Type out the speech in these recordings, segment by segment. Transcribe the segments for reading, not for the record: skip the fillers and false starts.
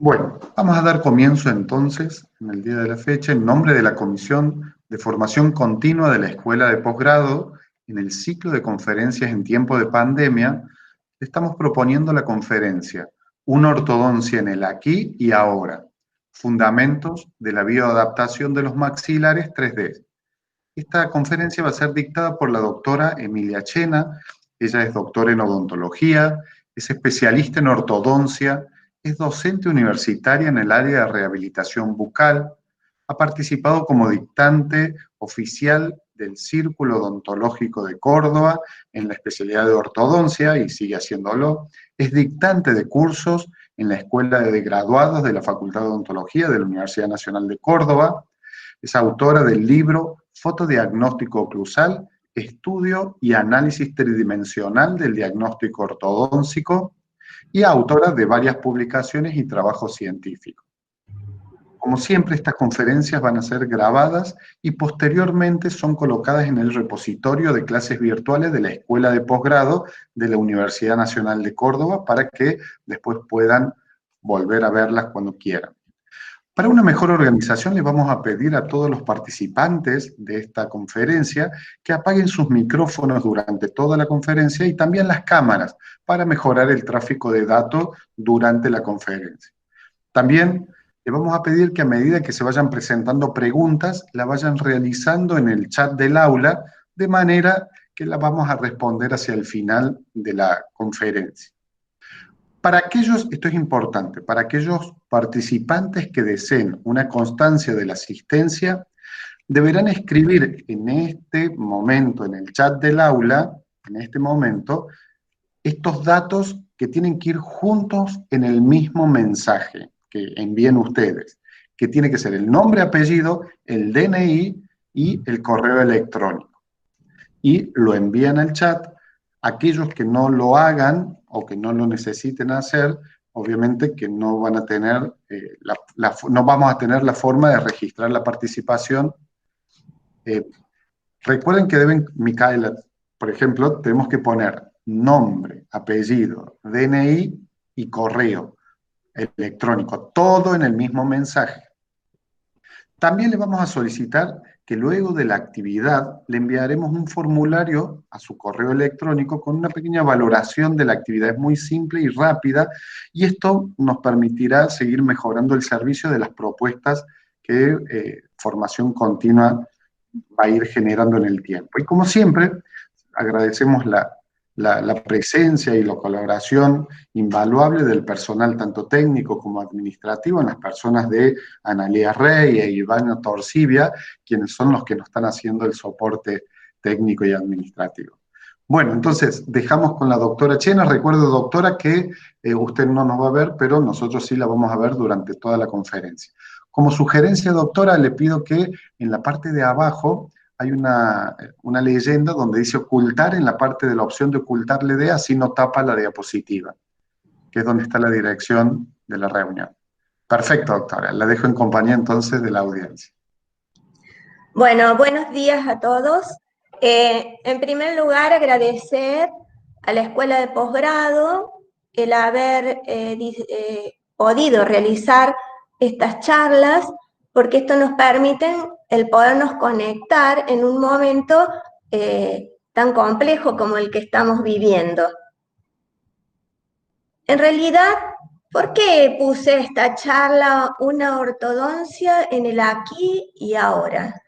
Bueno, vamos a dar comienzo entonces, en el día de la fecha, en nombre de la Comisión de Formación Continua de la Escuela de Posgrado, en el ciclo de conferencias en tiempo de pandemia, estamos proponiendo la conferencia Una ortodoncia en el aquí y ahora, fundamentos de la bioadaptación de los maxilares 3D. Esta conferencia va a ser dictada por la doctora Emilia Chena. Ella es doctora en odontología, es especialista en ortodoncia, es docente universitaria en el área de rehabilitación bucal, ha participado como dictante oficial del Círculo Odontológico de Córdoba en la especialidad de ortodoncia y sigue haciéndolo, es dictante de cursos en la Escuela de Graduados de la Facultad de Odontología de la Universidad Nacional de Córdoba, es autora del libro Fotodiagnóstico oclusal, estudio y análisis tridimensional del diagnóstico ortodóntico y autora de varias publicaciones y trabajos científicos. Como siempre, estas conferencias van a ser grabadas y posteriormente son colocadas en el repositorio de clases virtuales de la Escuela de Posgrado de la Universidad Nacional de Córdoba para que después puedan volver a verlas cuando quieran. Para una mejor organización, les vamos a pedir a todos los participantes de esta conferencia que apaguen sus micrófonos durante toda la conferencia y también las cámaras para mejorar el tráfico de datos durante la conferencia. También les vamos a pedir que a medida que se vayan presentando preguntas, la vayan realizando en el chat del aula, de manera que las vamos a responder hacia el final de la conferencia. Para aquellos, esto es importante, para aquellos participantes que deseen una constancia de la asistencia, deberán escribir en este momento, en el chat del aula, en este momento, estos datos que tienen que ir juntos en el mismo mensaje que envíen ustedes, que tiene que ser el nombre, apellido, el DNI y el correo electrónico. Y lo envían al chat. Aquellos que no lo hagan o que no lo necesiten hacer, obviamente que no van a tener, no vamos a tener la forma de registrar la participación. Recuerden que deben, Micaela, por ejemplo, tenemos que poner nombre, apellido, DNI y correo electrónico, todo en el mismo mensaje. También le vamos a solicitar que luego de la actividad le enviaremos un formulario a su correo electrónico con una pequeña valoración de la actividad. Es muy simple y rápida y esto nos permitirá seguir mejorando el servicio de las propuestas que Formación Continua va a ir generando en el tiempo. Y como siempre, agradecemos la presencia y la colaboración invaluable del personal tanto técnico como administrativo en las personas de Analía Rey e Ivana Torcibia, quienes son los que nos están haciendo el soporte técnico y administrativo. Bueno, entonces dejamos con la doctora Chena. Recuerdo, doctora, que usted no nos va a ver, pero nosotros sí la vamos a ver durante toda la conferencia. Como sugerencia, doctora, le pido que en la parte de abajo hay una leyenda donde dice ocultar, en la parte de la opción de ocultar le dé, así no tapa la diapositiva, que es donde está la dirección de la reunión. Perfecto, doctora. La dejo en compañía entonces de la audiencia. Bueno, buenos días a todos. En primer lugar, agradecer a la Escuela de Posgrado el haber podido realizar estas charlas, porque esto nos permite el podernos conectar en un momento tan complejo como el que estamos viviendo. En realidad, ¿por qué puse esta charla Una ortodoncia en el aquí y ahora?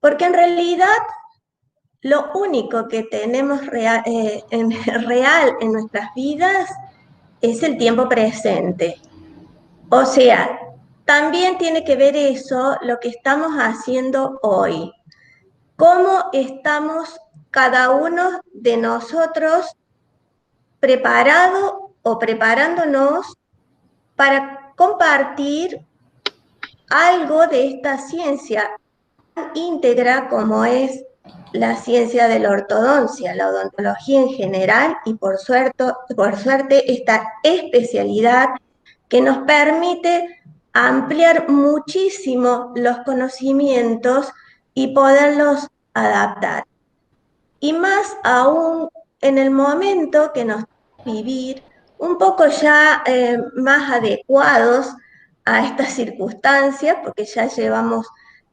Porque en realidad lo único que tenemos real en nuestras vidas es el tiempo presente. O sea, también tiene que ver eso lo que estamos haciendo hoy. Cómo estamos cada uno de nosotros preparado o preparándonos para compartir algo de esta ciencia tan íntegra como es la ciencia de la ortodoncia, la odontología en general y por suerte esta especialidad que nos permite ampliar muchísimo los conocimientos y poderlos adaptar. Y más aún en el momento que nos vivir, un poco ya más adecuados a estas circunstancias, porque ya llevamos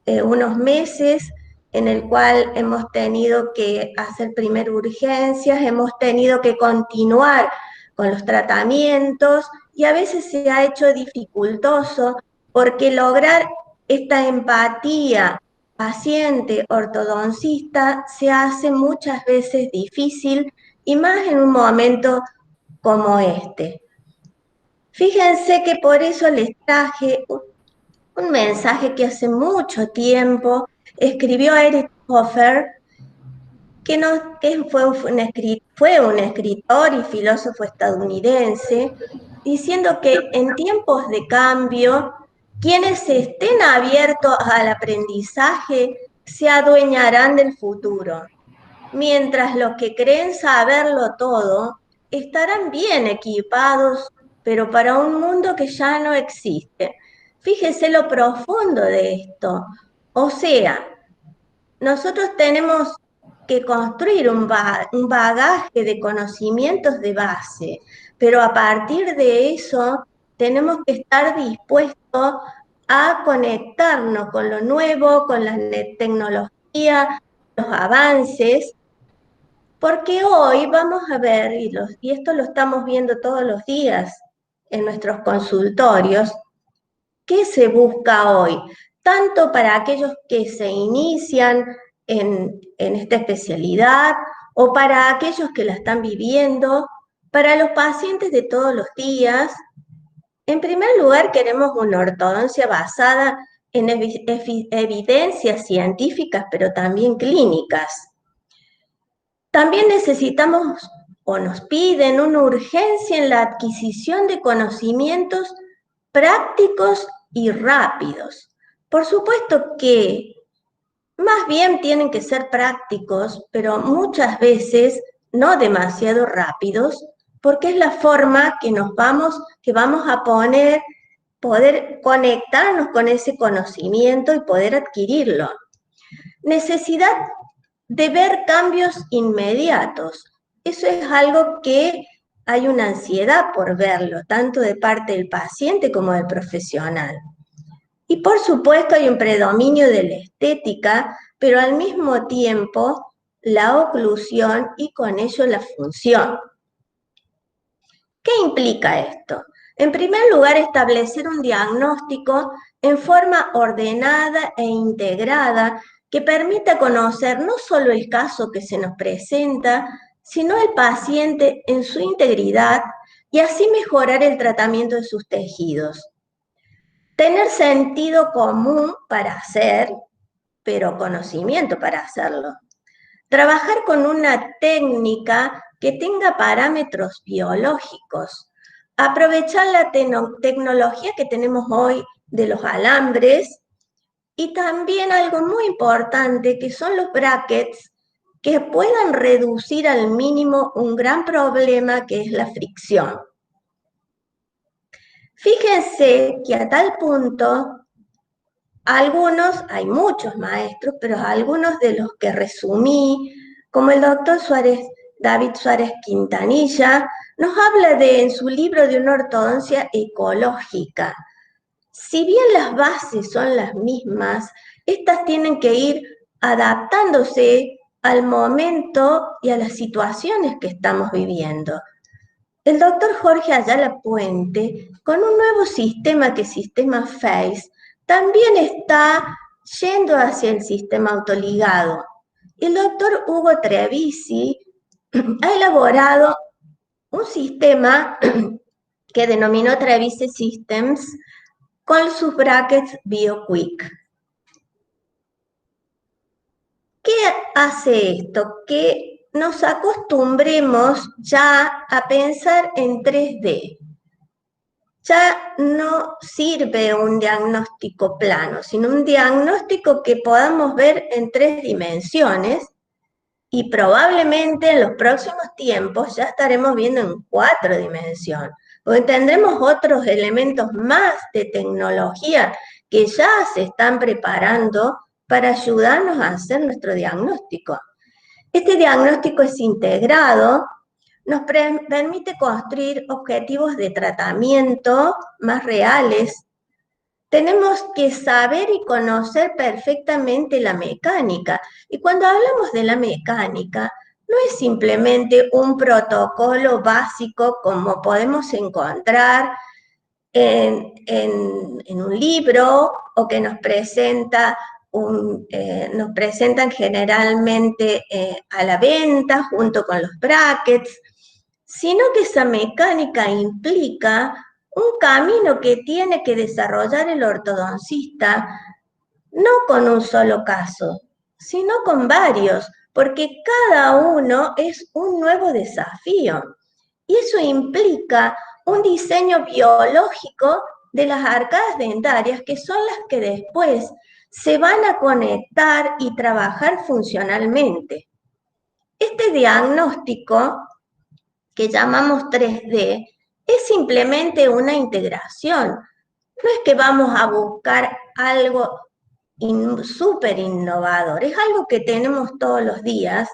unos meses en el cual hemos tenido que hacer primero urgencias, hemos tenido que continuar con los tratamientos y a veces se ha hecho dificultoso porque lograr esta empatía paciente ortodoncista se hace muchas veces difícil y más en un momento como este. Fíjense que por eso les traje un mensaje que hace mucho tiempo escribió Eric Hoffer, que fue un escritor y filósofo estadounidense, diciendo que en tiempos de cambio, quienes estén abiertos al aprendizaje se adueñarán del futuro, mientras los que creen saberlo todo estarán bien equipados, pero para un mundo que ya no existe. Fíjese lo profundo de esto. O sea, nosotros tenemos que construir un bagaje de conocimientos de base, pero a partir de eso tenemos que estar dispuestos a conectarnos con lo nuevo, con la tecnología, los avances, porque hoy vamos a ver, y esto lo estamos viendo todos los días en nuestros consultorios, ¿qué se busca hoy? Tanto para aquellos que se inician en esta especialidad o para aquellos que la están viviendo, para los pacientes de todos los días. En primer lugar, queremos una ortodoncia basada en evidencias científicas, pero también clínicas. También necesitamos o nos piden una urgencia en la adquisición de conocimientos prácticos y rápidos. Por supuesto que más bien tienen que ser prácticos, pero muchas veces no demasiado rápidos, porque es la forma que vamos a poder conectarnos con ese conocimiento y poder adquirirlo. Necesidad de ver cambios inmediatos. Eso es algo que hay una ansiedad por verlo, tanto de parte del paciente como del profesional. Y por supuesto hay un predominio de la estética, pero al mismo tiempo la oclusión y con ello la función. ¿Qué implica esto? En primer lugar, establecer un diagnóstico en forma ordenada e integrada que permita conocer no solo el caso que se nos presenta, sino el paciente en su integridad y así mejorar el tratamiento de sus tejidos. Tener sentido común para hacer, pero conocimiento para hacerlo. Trabajar con una técnica que tenga parámetros biológicos. Aprovechar la tecnología que tenemos hoy de los alambres y también algo muy importante que son los brackets que puedan reducir al mínimo un gran problema que es la fricción. Fíjense que a tal punto hay muchos maestros, pero algunos de los que resumí, como el doctor David Suárez Quintanilla, nos habla en su libro de una ortodoncia ecológica. Si bien las bases son las mismas, estas tienen que ir adaptándose al momento y a las situaciones que estamos viviendo. El doctor Jorge Ayala Puente, con un nuevo sistema que es Sistema FACE, también está yendo hacia el sistema autoligado. El doctor Hugo Trevisi ha elaborado un sistema que denominó Trevisi Systems con sus brackets BioQuick. ¿Qué hace esto? Que nos acostumbremos ya a pensar en 3D. Ya no sirve un diagnóstico plano, sino un diagnóstico que podamos ver en 3 dimensiones y probablemente en los próximos tiempos ya estaremos viendo en 4 dimensiones, porque tendremos otros elementos más de tecnología que ya se están preparando para ayudarnos a hacer nuestro diagnóstico. Este diagnóstico es integrado nos permite construir objetivos de tratamiento más reales. Tenemos que saber y conocer perfectamente la mecánica. Y cuando hablamos de la mecánica, no es simplemente un protocolo básico como podemos encontrar en un libro o que nos nos presentan generalmente a la venta junto con los brackets, sino que esa mecánica implica un camino que tiene que desarrollar el ortodoncista, no con un solo caso, sino con varios, porque cada uno es un nuevo desafío. Y eso implica un diseño biológico de las arcadas dentarias, que son las que después se van a conectar y trabajar funcionalmente. Este diagnóstico, que llamamos 3D, es simplemente una integración. No es que vamos a buscar algo súper innovador, es algo que tenemos todos los días,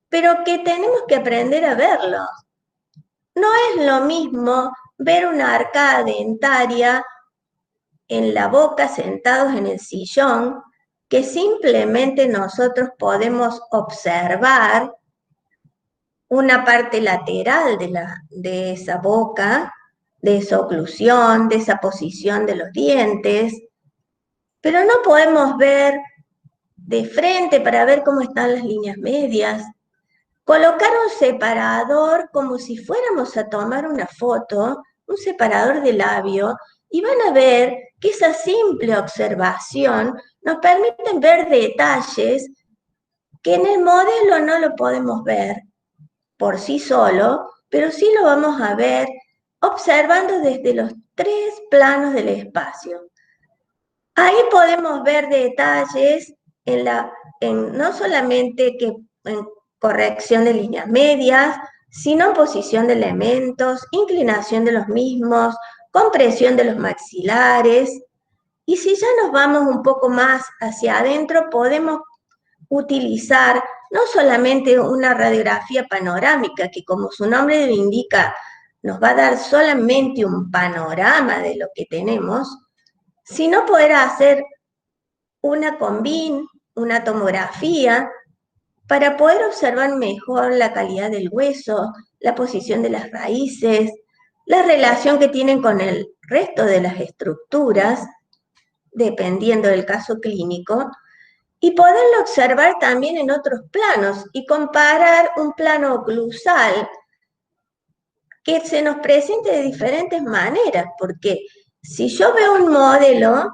pero que tenemos que aprender a verlo. No es lo mismo ver una arcada dentaria en la boca sentados en el sillón, que simplemente nosotros podemos observar una parte lateral de esa boca, de esa oclusión, de esa posición de los dientes, pero no podemos ver de frente para ver cómo están las líneas medias. Colocar un separador como si fuéramos a tomar una foto, un separador de labio, y van a ver que esa simple observación nos permite ver detalles que en el modelo no lo podemos ver por sí solo, pero sí lo vamos a ver observando desde los 3 planos del espacio. Ahí podemos ver detalles no solamente en corrección de líneas medias, sino en posición de elementos, inclinación de los mismos, compresión de los maxilares. Y si ya nos vamos un poco más hacia adentro, podemos utilizar no solamente una radiografía panorámica, que como su nombre lo indica, nos va a dar solamente un panorama de lo que tenemos, sino poder hacer una combin, una tomografía, para poder observar mejor la calidad del hueso, la posición de las raíces, la relación que tienen con el resto de las estructuras, dependiendo del caso clínico, y poderlo observar también en otros planos y comparar un plano oclusal que se nos presente de diferentes maneras, porque si yo veo un modelo,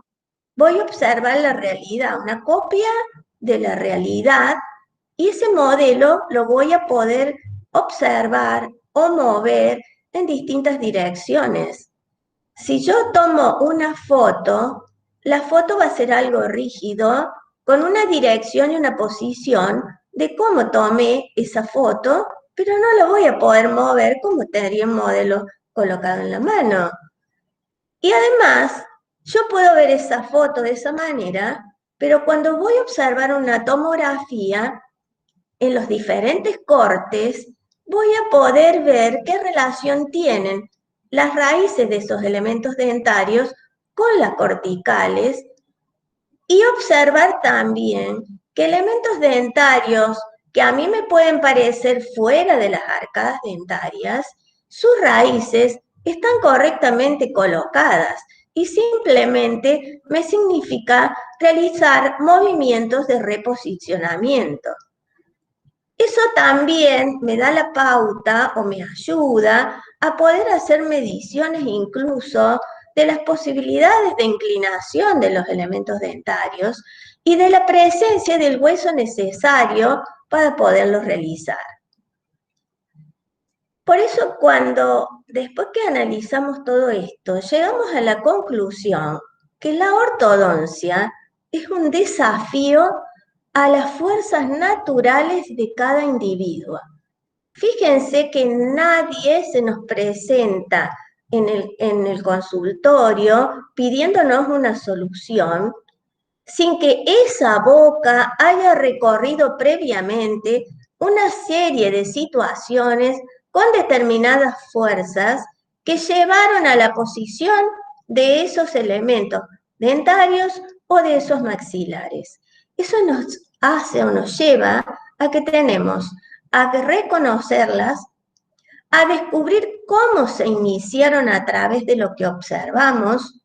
voy a observar la realidad, una copia de la realidad, y ese modelo lo voy a poder observar o mover en distintas direcciones. Si yo tomo una foto, la foto va a ser algo rígido, con una dirección y una posición de cómo tomé esa foto, pero no la voy a poder mover como tendría un modelo colocado en la mano. Y además, yo puedo ver esa foto de esa manera, pero cuando voy a observar una tomografía, en los diferentes cortes, voy a poder ver qué relación tienen las raíces de esos elementos dentarios con las corticales y observar también que elementos dentarios que a mí me pueden parecer fuera de las arcadas dentarias, sus raíces están correctamente colocadas y simplemente me significa realizar movimientos de reposicionamiento. Eso también me da la pauta o me ayuda a poder hacer mediciones incluso de las posibilidades de inclinación de los elementos dentarios y de la presencia del hueso necesario para poderlos realizar. Por eso después que analizamos todo esto, llegamos a la conclusión que la ortodoncia es un desafío a las fuerzas naturales de cada individuo. Fíjense que nadie se nos presenta en el consultorio pidiéndonos una solución sin que esa boca haya recorrido previamente una serie de situaciones con determinadas fuerzas que llevaron a la posición de esos elementos dentarios o de esos maxilares. Eso nos hace o nos lleva a que tenemos a reconocerlas, a descubrir cómo se iniciaron a través de lo que observamos.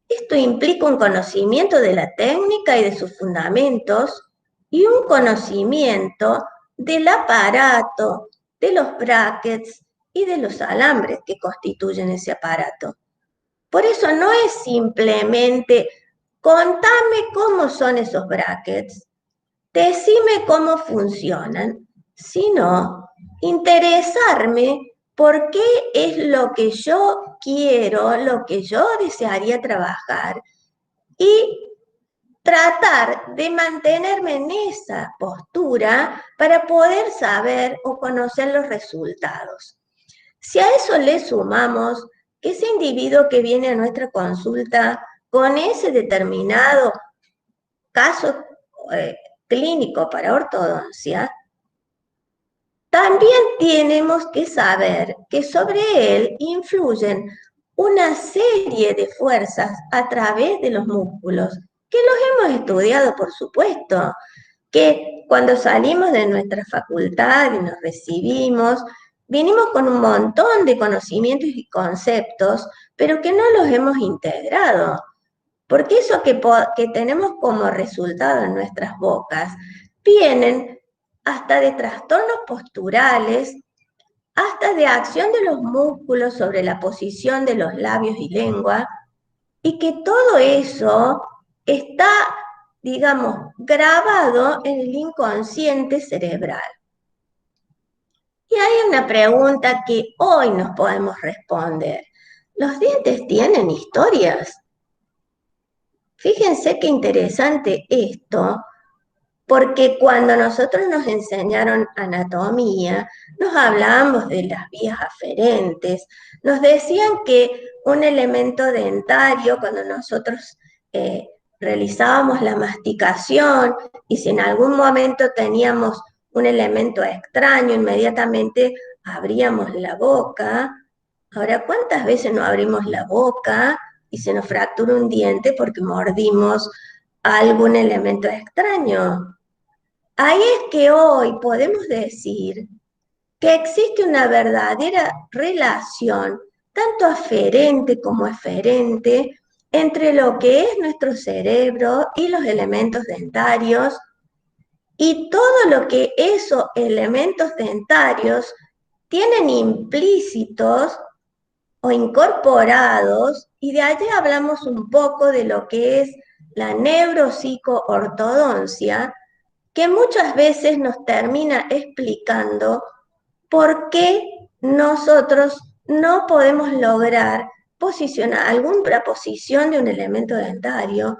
Esto implica un conocimiento de la técnica y de sus fundamentos y un conocimiento del aparato, de los brackets y de los alambres que constituyen ese aparato. Por eso no es simplemente contame cómo son esos brackets, decime cómo funcionan, sino interesarme por qué es lo que yo quiero, lo que yo desearía trabajar y tratar de mantenerme en esa postura para poder saber o conocer los resultados. Si a eso le sumamos que ese individuo que viene a nuestra consulta con ese determinado caso clínico para ortodoncia, también tenemos que saber que sobre él influyen una serie de fuerzas a través de los músculos, que los hemos estudiado, por supuesto, que cuando salimos de nuestra facultad y nos recibimos, vinimos con un montón de conocimientos y conceptos, pero que no los hemos integrado. Porque eso que tenemos como resultado en nuestras bocas, vienen hasta de trastornos posturales, hasta de acción de los músculos sobre la posición de los labios y lengua, y que todo eso está, digamos, grabado en el inconsciente cerebral. Y hay una pregunta que hoy nos podemos responder. ¿Los dientes tienen historias? Fíjense qué interesante esto, porque cuando nosotros nos enseñaron anatomía, nos hablábamos de las vías aferentes, nos decían que un elemento dentario, cuando nosotros realizábamos la masticación, y si en algún momento teníamos un elemento extraño, inmediatamente abríamos la boca. Ahora, ¿cuántas veces no abrimos la boca y se nos fractura un diente porque mordimos algún elemento extraño? Ahí es que hoy podemos decir que existe una verdadera relación, tanto aferente como eferente, entre lo que es nuestro cerebro y los elementos dentarios, y todo lo que esos elementos dentarios tienen implícitos o incorporados, y de allí hablamos un poco de lo que es la neuropsicoortodoncia, que muchas veces nos termina explicando por qué nosotros no podemos lograr posicionar alguna posición de un elemento dentario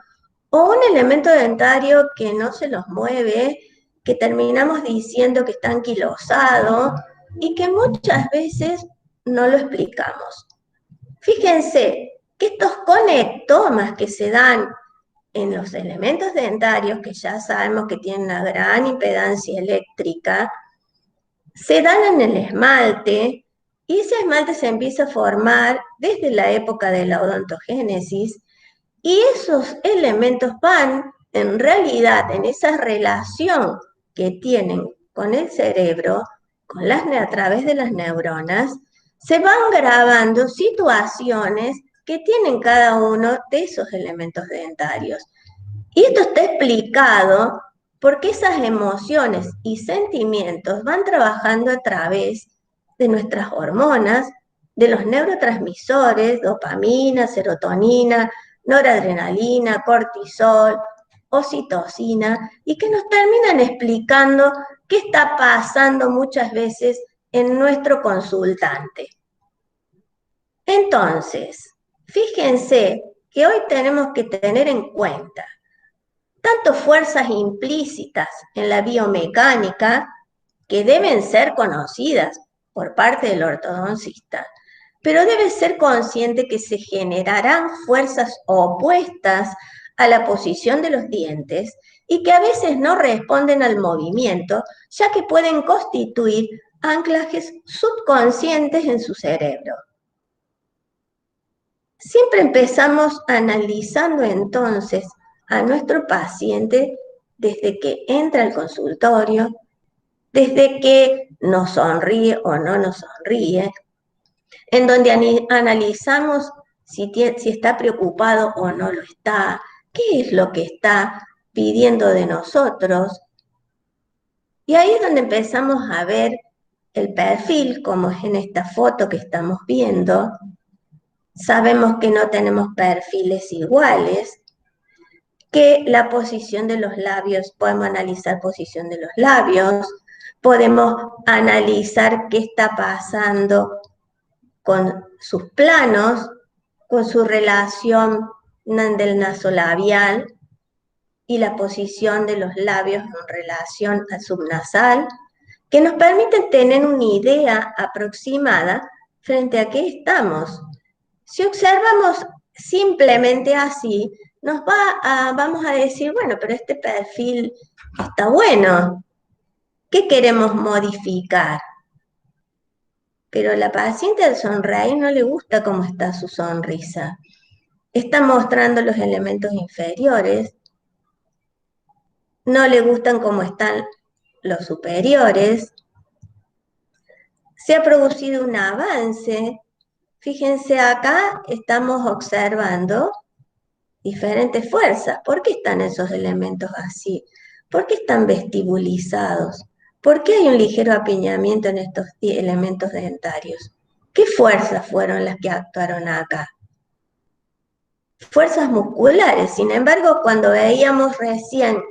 o un elemento dentario que no se nos mueve, que terminamos diciendo que está anquilosado y que muchas veces no lo explicamos. Fíjense que estos conectomas que se dan en los elementos dentarios, que ya sabemos que tienen una gran impedancia eléctrica, se dan en el esmalte, y ese esmalte se empieza a formar desde la época de la odontogénesis, y esos elementos van, en realidad, en esa relación que tienen con el cerebro, a través de las neuronas, se van grabando situaciones que tienen cada uno de esos elementos dentarios. Y esto está explicado porque esas emociones y sentimientos van trabajando a través de nuestras hormonas, de los neurotransmisores, dopamina, serotonina, noradrenalina, cortisol, oxitocina, y que nos terminan explicando qué está pasando muchas veces en nuestro consultante. Entonces, fíjense que hoy tenemos que tener en cuenta tanto fuerzas implícitas en la biomecánica, que deben ser conocidas por parte del ortodoncista, pero debe ser consciente que se generarán fuerzas opuestas a la posición de los dientes y que a veces no responden al movimiento, ya que pueden constituir anclajes subconscientes en su cerebro. Siempre empezamos analizando entonces a nuestro paciente desde que entra al consultorio, desde que nos sonríe o no nos sonríe, en donde analizamos si está preocupado o no lo está, qué es lo que está pidiendo de nosotros. Y ahí es donde empezamos a ver el perfil, como es en esta foto que estamos viendo. Sabemos que no tenemos perfiles iguales, que la posición de los labios, podemos analizar posición de los labios, podemos analizar qué está pasando con sus planos, con su relación del nasolabial y la posición de los labios en relación al subnasal, que nos permiten tener una idea aproximada frente a qué estamos. Si observamos simplemente así, vamos a decir, bueno, pero este perfil está bueno, ¿qué queremos modificar? Pero la paciente al sonreír no le gusta cómo está su sonrisa. Está mostrando los elementos inferiores, no le gustan cómo están los superiores. Se ha producido un avance. Fíjense acá, estamos observando diferentes fuerzas. ¿Por qué están esos elementos así? ¿Por qué están vestibulizados? ¿Por qué hay un ligero apiñamiento en estos elementos dentarios? ¿Qué fuerzas fueron las que actuaron acá? Fuerzas musculares. Sin embargo, cuando veíamos recién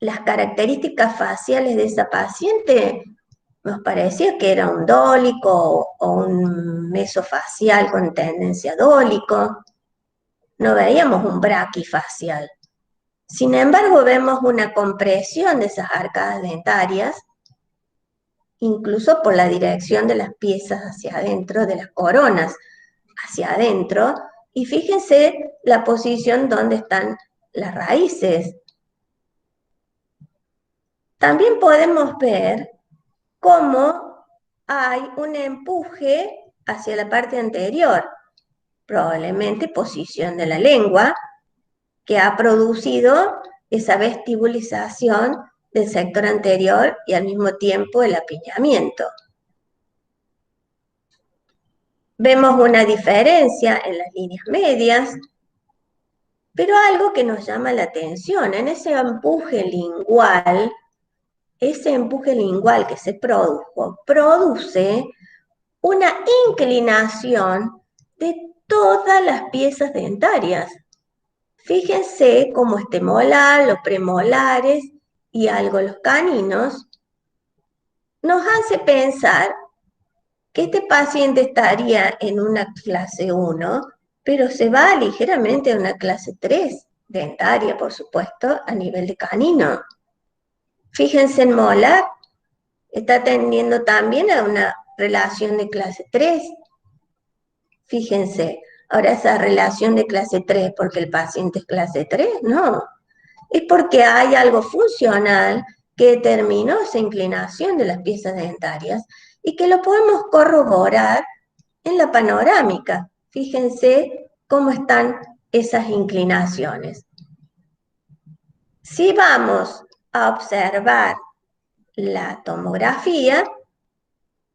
las características faciales de esa paciente, nos parecía que era un dólico o un mesofacial con tendencia dólico. No veíamos un braquifacial. Sin embargo, vemos una compresión de esas arcadas dentarias, incluso por la dirección de las piezas hacia adentro, de las coronas hacia adentro, y fíjense la posición donde están las raíces. También podemos ver cómo hay un empuje hacia la parte anterior, probablemente posición de la lengua, que ha producido esa vestibulización del sector anterior y al mismo tiempo el apiñamiento. Vemos una diferencia en las líneas medias, pero algo que nos llama la atención, en ese empuje lingual que se produjo, produce una inclinación de todas las piezas dentarias. Fíjense cómo este molar, los premolares y algo los caninos nos hace pensar que este paciente estaría en una clase 1, pero se va ligeramente a una clase 3, dentaria, por supuesto, a nivel de canino. Fíjense en molar, está teniendo también a una relación de clase 3. Fíjense, ahora esa relación de clase 3, ¿porque el paciente es clase 3? No, es porque hay algo funcional que determinó esa inclinación de las piezas dentarias y que lo podemos corroborar en la panorámica. Fíjense cómo están esas inclinaciones. Si vamos a observar la tomografía,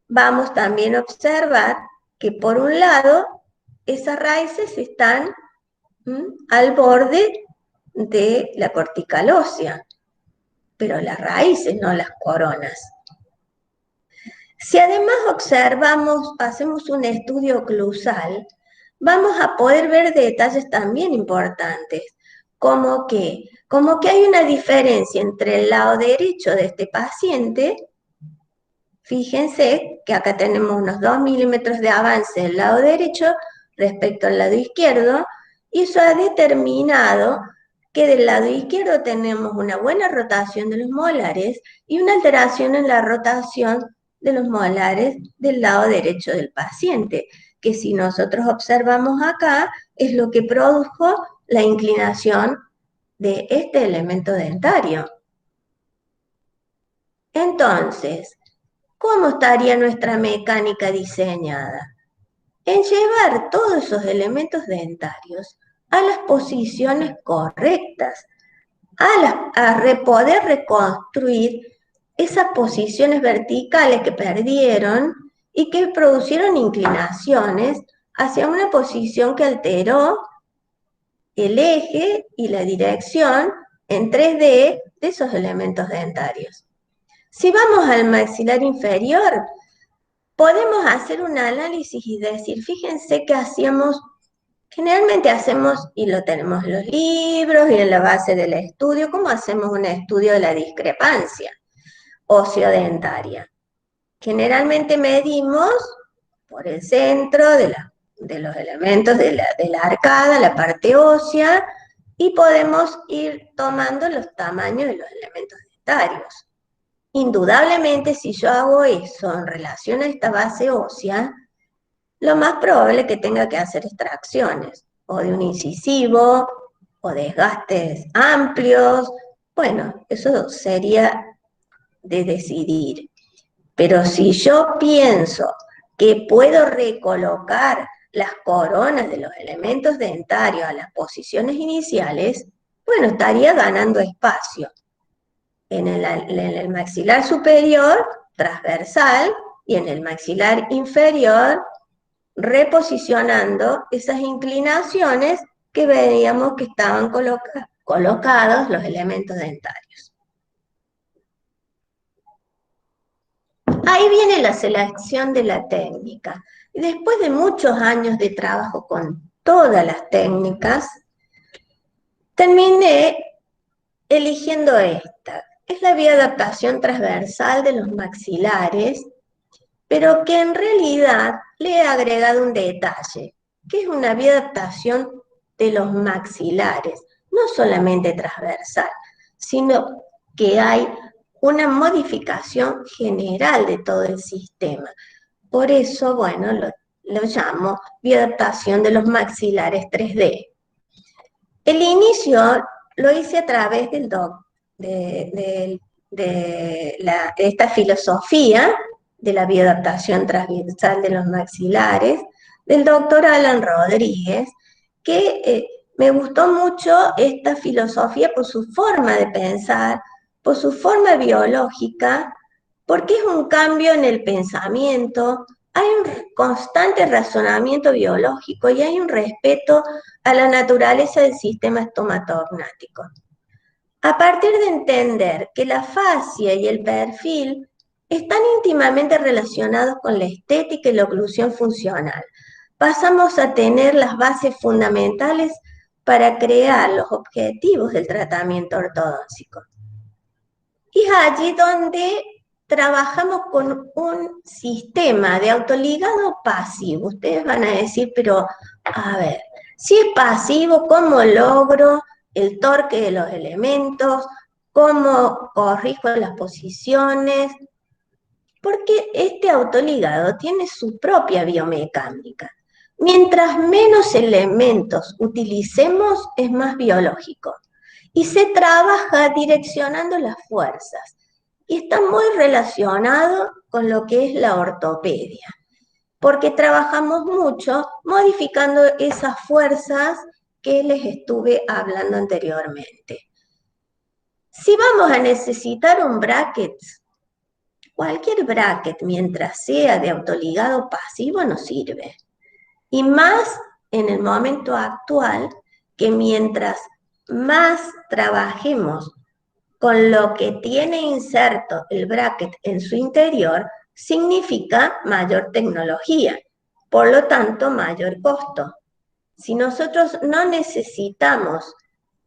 vamos también a observar que por un lado esas raíces están al borde de la cortical ósea, pero las raíces, no las coronas. Si además hacemos un estudio oclusal, vamos a poder ver detalles también importantes, como que hay una diferencia entre el lado derecho de este paciente. Fíjense que acá tenemos unos 2 milímetros de avance del lado derecho respecto al lado izquierdo, y eso ha determinado que del lado izquierdo tenemos una buena rotación de los molares y una alteración en la rotación de los molares del lado derecho del paciente, que si nosotros observamos acá, es lo que produjo la inclinación de este elemento dentario. Entonces, ¿cómo estaría nuestra mecánica diseñada? En llevar todos esos elementos dentarios a las posiciones correctas, poder reconstruir esas posiciones verticales que perdieron y que producieron inclinaciones hacia una posición que alteró el eje y la dirección en 3D de esos elementos dentarios. Si vamos al maxilar inferior, podemos hacer un análisis y decir, fíjense que generalmente hacemos, y lo tenemos en los libros y en la base del estudio, ¿cómo hacemos un estudio de la discrepancia óseo-dentaria? Generalmente medimos por el centro de los elementos de la arcada, la parte ósea, y podemos ir tomando los tamaños de los elementos dentarios. Indudablemente, si yo hago eso en relación a esta base ósea, lo más probable es que tenga que hacer extracciones, o de un incisivo, o desgastes amplios. Bueno, eso sería de decidir. Pero si yo pienso que puedo recolocar las coronas de los elementos dentarios a las posiciones iniciales, bueno, estaría ganando espacio en el maxilar superior, transversal, y en el maxilar inferior, reposicionando esas inclinaciones que veíamos que estaban colocados los elementos dentarios. Ahí viene la selección de la técnica. Y después de muchos años de trabajo con todas las técnicas, terminé eligiendo esta. Es la bioadaptación transversal de los maxilares, pero que en realidad le he agregado un detalle, que es una bioadaptación de los maxilares, no solamente transversal, sino que hay una modificación general de todo el sistema. Por eso, bueno, lo llamo bioadaptación de los maxilares 3D. El inicio lo hice a través de esta filosofía de la bioadaptación transversal de los maxilares, del doctor Alan Rodríguez, que me gustó mucho esta filosofía por su forma de pensar, por su forma biológica, porque es un cambio en el pensamiento, hay un constante razonamiento biológico y hay un respeto a la naturaleza del sistema estomatognático. A partir de entender que la fascia y el perfil están íntimamente relacionados con la estética y la oclusión funcional, pasamos a tener las bases fundamentales para crear los objetivos del tratamiento ortodóntico. Y es allí donde trabajamos con un sistema de autoligado pasivo. Ustedes van a decir, pero a ver, si es pasivo, ¿cómo logro el torque de los elementos? ¿Cómo corrijo las posiciones? Porque este autoligado tiene su propia biomecánica. Mientras menos elementos utilicemos, es más biológico. Y se trabaja direccionando las fuerzas. Y está muy relacionado con lo que es la ortopedia, porque trabajamos mucho modificando esas fuerzas que les estuve hablando anteriormente. Si vamos a necesitar un bracket, cualquier bracket, mientras sea de autoligado pasivo, nos sirve. Y más en el momento actual, que mientras más trabajemos con lo que tiene inserto el bracket en su interior, significa mayor tecnología, por lo tanto mayor costo. Si nosotros no necesitamos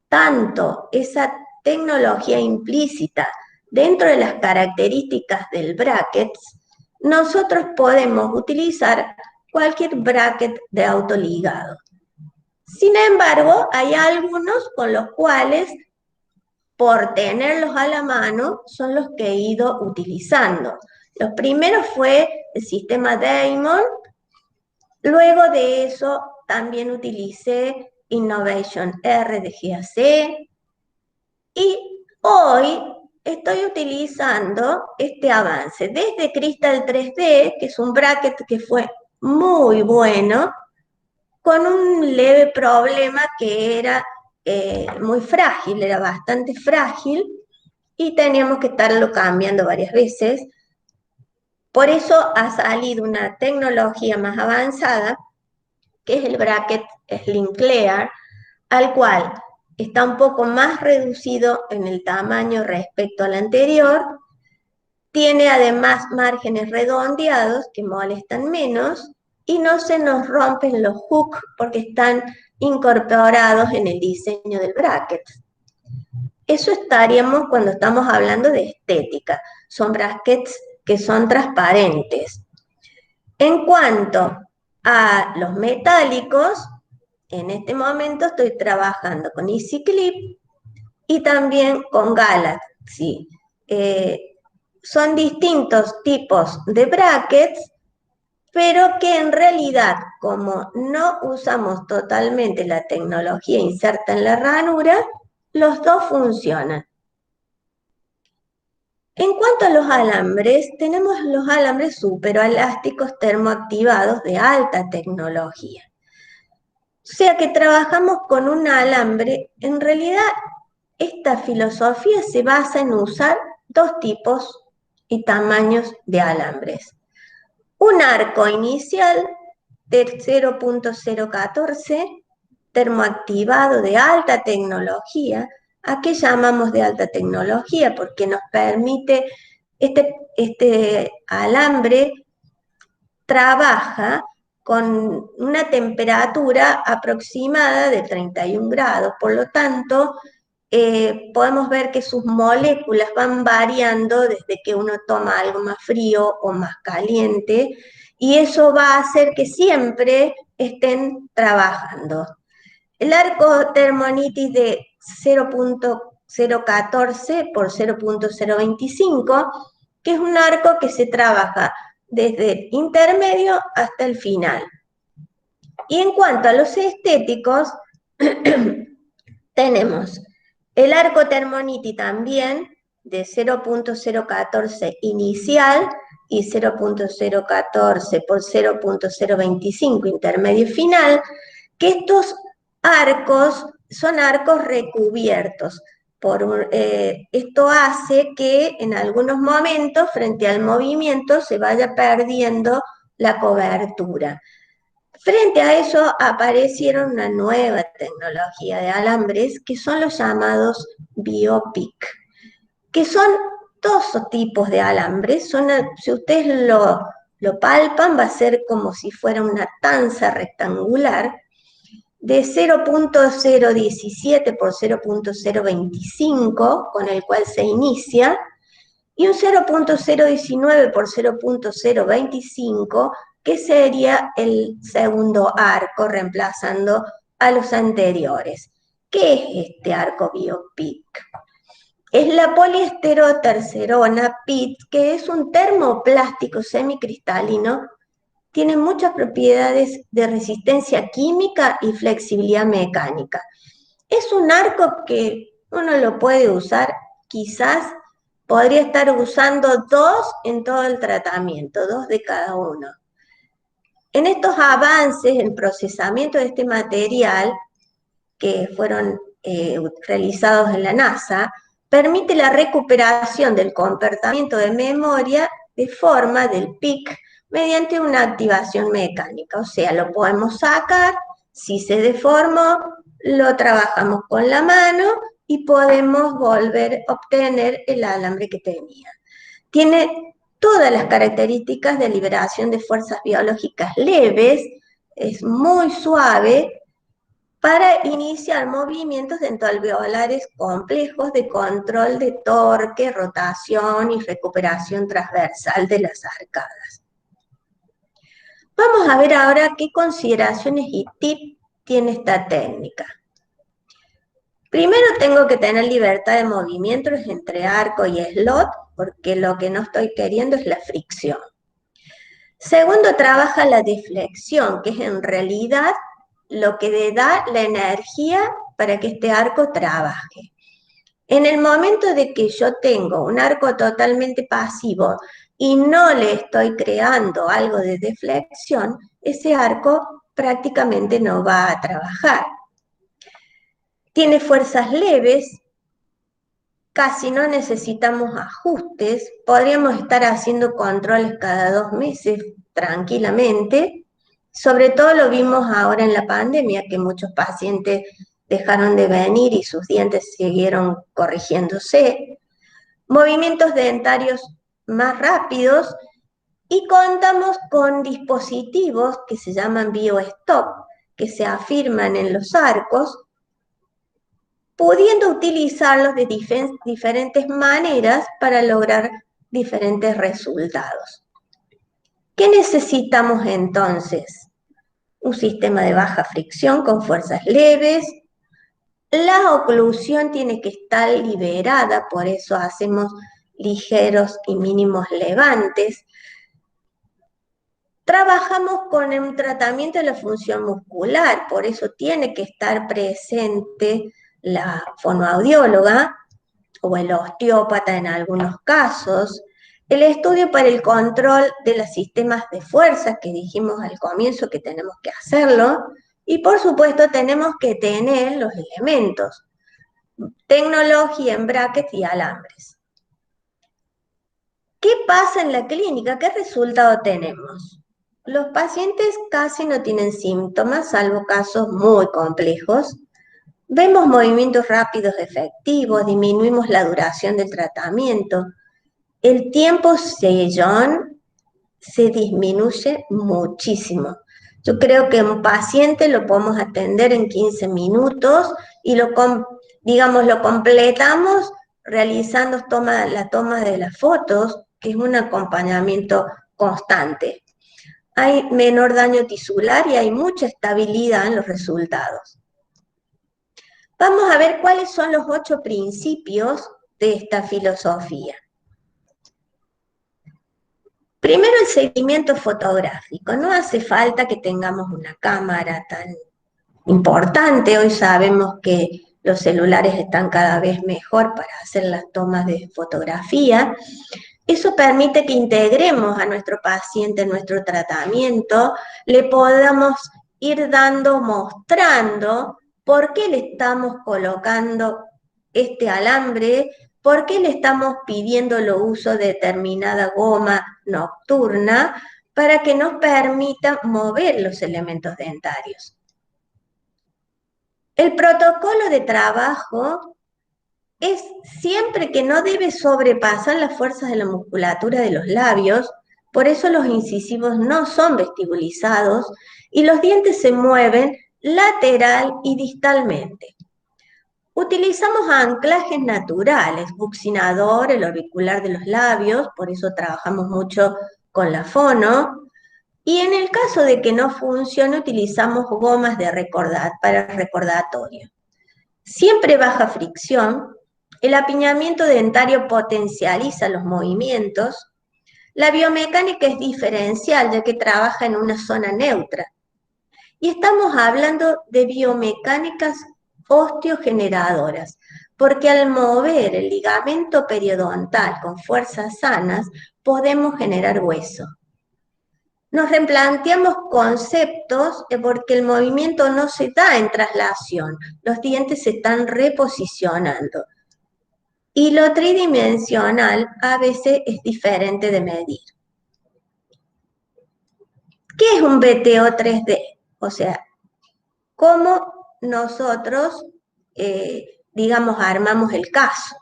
tanto esa tecnología implícita dentro de las características del bracket, nosotros podemos utilizar cualquier bracket de autoligado. Sin embargo, hay algunos con los cuales, por tenerlos a la mano, son los que he ido utilizando. Los primeros fue el sistema Damon, luego de eso también utilicé Innovation R de GAC, y hoy estoy utilizando este avance desde Crystal 3D, que es un bracket que fue muy bueno, con un leve problema que era muy frágil, era bastante frágil y teníamos que estarlo cambiando varias veces. Por eso ha salido una tecnología más avanzada, que es el bracket Slim Clear, al cual está un poco más reducido en el tamaño respecto al anterior. Tiene además márgenes redondeados que molestan menos y no se nos rompen los hooks porque están incorporados en el diseño del bracket. Eso estaríamos cuando estamos hablando de estética. Son brackets que son transparentes. En cuanto a los metálicos, en este momento estoy trabajando con Easy Clip y también con Galaxy. Son distintos tipos de brackets, pero que en realidad, como no usamos totalmente la tecnología inserta en la ranura, los dos funcionan. En cuanto a los alambres, tenemos los alambres superelásticos termoactivados de alta tecnología. O sea que trabajamos con un alambre, en realidad esta filosofía se basa en usar dos tipos y tamaños de alambres. Un arco inicial de 0.014, termoactivado de alta tecnología. ¿A qué llamamos de alta tecnología? Porque nos permite, este alambre trabaja con una temperatura aproximada de 31 grados, por lo tanto, podemos ver que sus moléculas van variando desde que uno toma algo más frío o más caliente, y eso va a hacer que siempre estén trabajando. El arco termonitis de 0.014 por 0.025, que es un arco que se trabaja desde el intermedio hasta el final. Y en cuanto a los estéticos, tenemos el arco termoniti también de 0.014 inicial y 0.014 por 0.025 intermedio y final, que estos arcos son arcos recubiertos. Esto hace que en algunos momentos, frente al movimiento, se vaya perdiendo la cobertura. Frente a eso aparecieron una nueva tecnología de alambres que son los llamados Biopic, que son dos tipos de alambres. Si ustedes lo palpan, va a ser como si fuera una tanza rectangular de 0.017 por 0.025, con el cual se inicia, y un 0.019 por 0.025, que sería el segundo arco, reemplazando a los anteriores. ¿Qué es este arco Biopic? Es la poliesterotercerona PIT, que es un termoplástico semicristalino. Tiene muchas propiedades de resistencia química y flexibilidad mecánica. Es un arco que uno lo puede usar, quizás podría estar usando dos en todo el tratamiento, dos de cada uno. En estos avances, el procesamiento de este material, que fueron realizados en la NASA, permite la recuperación del comportamiento de memoria de forma del PIC mediante una activación mecánica. O sea, lo podemos sacar, si se deformó, lo trabajamos con la mano y podemos volver a obtener el alambre que tenía. Tiene todas las características de liberación de fuerzas biológicas leves, es muy suave, para iniciar movimientos entoalveolares complejos de control de torque, rotación y recuperación transversal de las arcadas. Vamos a ver ahora qué consideraciones y tips tiene esta técnica. Primero tengo que tener libertad de movimientos entre arco y slot, porque lo que no estoy queriendo es la fricción. Segundo, trabaja la deflexión, que es en realidad lo que le da la energía para que este arco trabaje. En el momento de que yo tengo un arco totalmente pasivo y no le estoy creando algo de deflexión, ese arco prácticamente no va a trabajar. Tiene fuerzas leves, casi no necesitamos ajustes, podríamos estar haciendo controles cada 2 meses tranquilamente. Sobre todo lo vimos ahora en la pandemia, que muchos pacientes dejaron de venir y sus dientes siguieron corrigiéndose. Movimientos dentarios más rápidos y contamos con dispositivos que se llaman BioStop, que se afirman en los arcos, pudiendo utilizarlos de diferentes maneras para lograr diferentes resultados. ¿Qué necesitamos entonces? Un sistema de baja fricción con fuerzas leves. La oclusión tiene que estar liberada, por eso hacemos ligeros y mínimos levantes. Trabajamos con un tratamiento de la función muscular, por eso tiene que estar presente la fonoaudióloga o el osteópata en algunos casos. El estudio para el control de los sistemas de fuerza, que dijimos al comienzo que tenemos que hacerlo, y por supuesto tenemos que tener los elementos, tecnología en brackets y alambres. ¿Qué pasa en la clínica? ¿Qué resultado tenemos? Los pacientes casi no tienen síntomas, salvo casos muy complejos. Vemos movimientos rápidos efectivos, disminuimos la duración del tratamiento. El tiempo sellón se disminuye muchísimo. Yo creo que un paciente lo podemos atender en 15 minutos y lo completamos realizando la toma de las fotos, que es un acompañamiento constante. Hay menor daño tisular y hay mucha estabilidad en los resultados. Vamos a ver cuáles son los 8 principios de esta filosofía. Primero, el seguimiento fotográfico. No hace falta que tengamos una cámara tan importante. Hoy sabemos que los celulares están cada vez mejor para hacer las tomas de fotografía. Eso permite que integremos a nuestro paciente en nuestro tratamiento, le podamos ir mostrando por qué le estamos colocando este alambre, por qué le estamos pidiendo el uso de determinada goma nocturna para que nos permita mover los elementos dentarios. El protocolo de trabajo es siempre que no debe sobrepasar las fuerzas de la musculatura de los labios, por eso los incisivos no son vestibulizados y los dientes se mueven lateral y distalmente. Utilizamos anclajes naturales, buccinador, el orbicular de los labios, por eso trabajamos mucho con la fono, y en el caso de que no funcione, utilizamos gomas para recordatorio. Siempre baja fricción, el apiñamiento dentario potencializa los movimientos, la biomecánica es diferencial ya que trabaja en una zona neutra. Y estamos hablando de biomecánicas osteogeneradoras, porque al mover el ligamento periodontal con fuerzas sanas, podemos generar hueso. Nos replanteamos conceptos porque el movimiento no se da en traslación, los dientes se están reposicionando. Y lo tridimensional a veces es diferente de medir. ¿Qué es un BTO 3D? O sea, cómo nosotros, armamos el caso.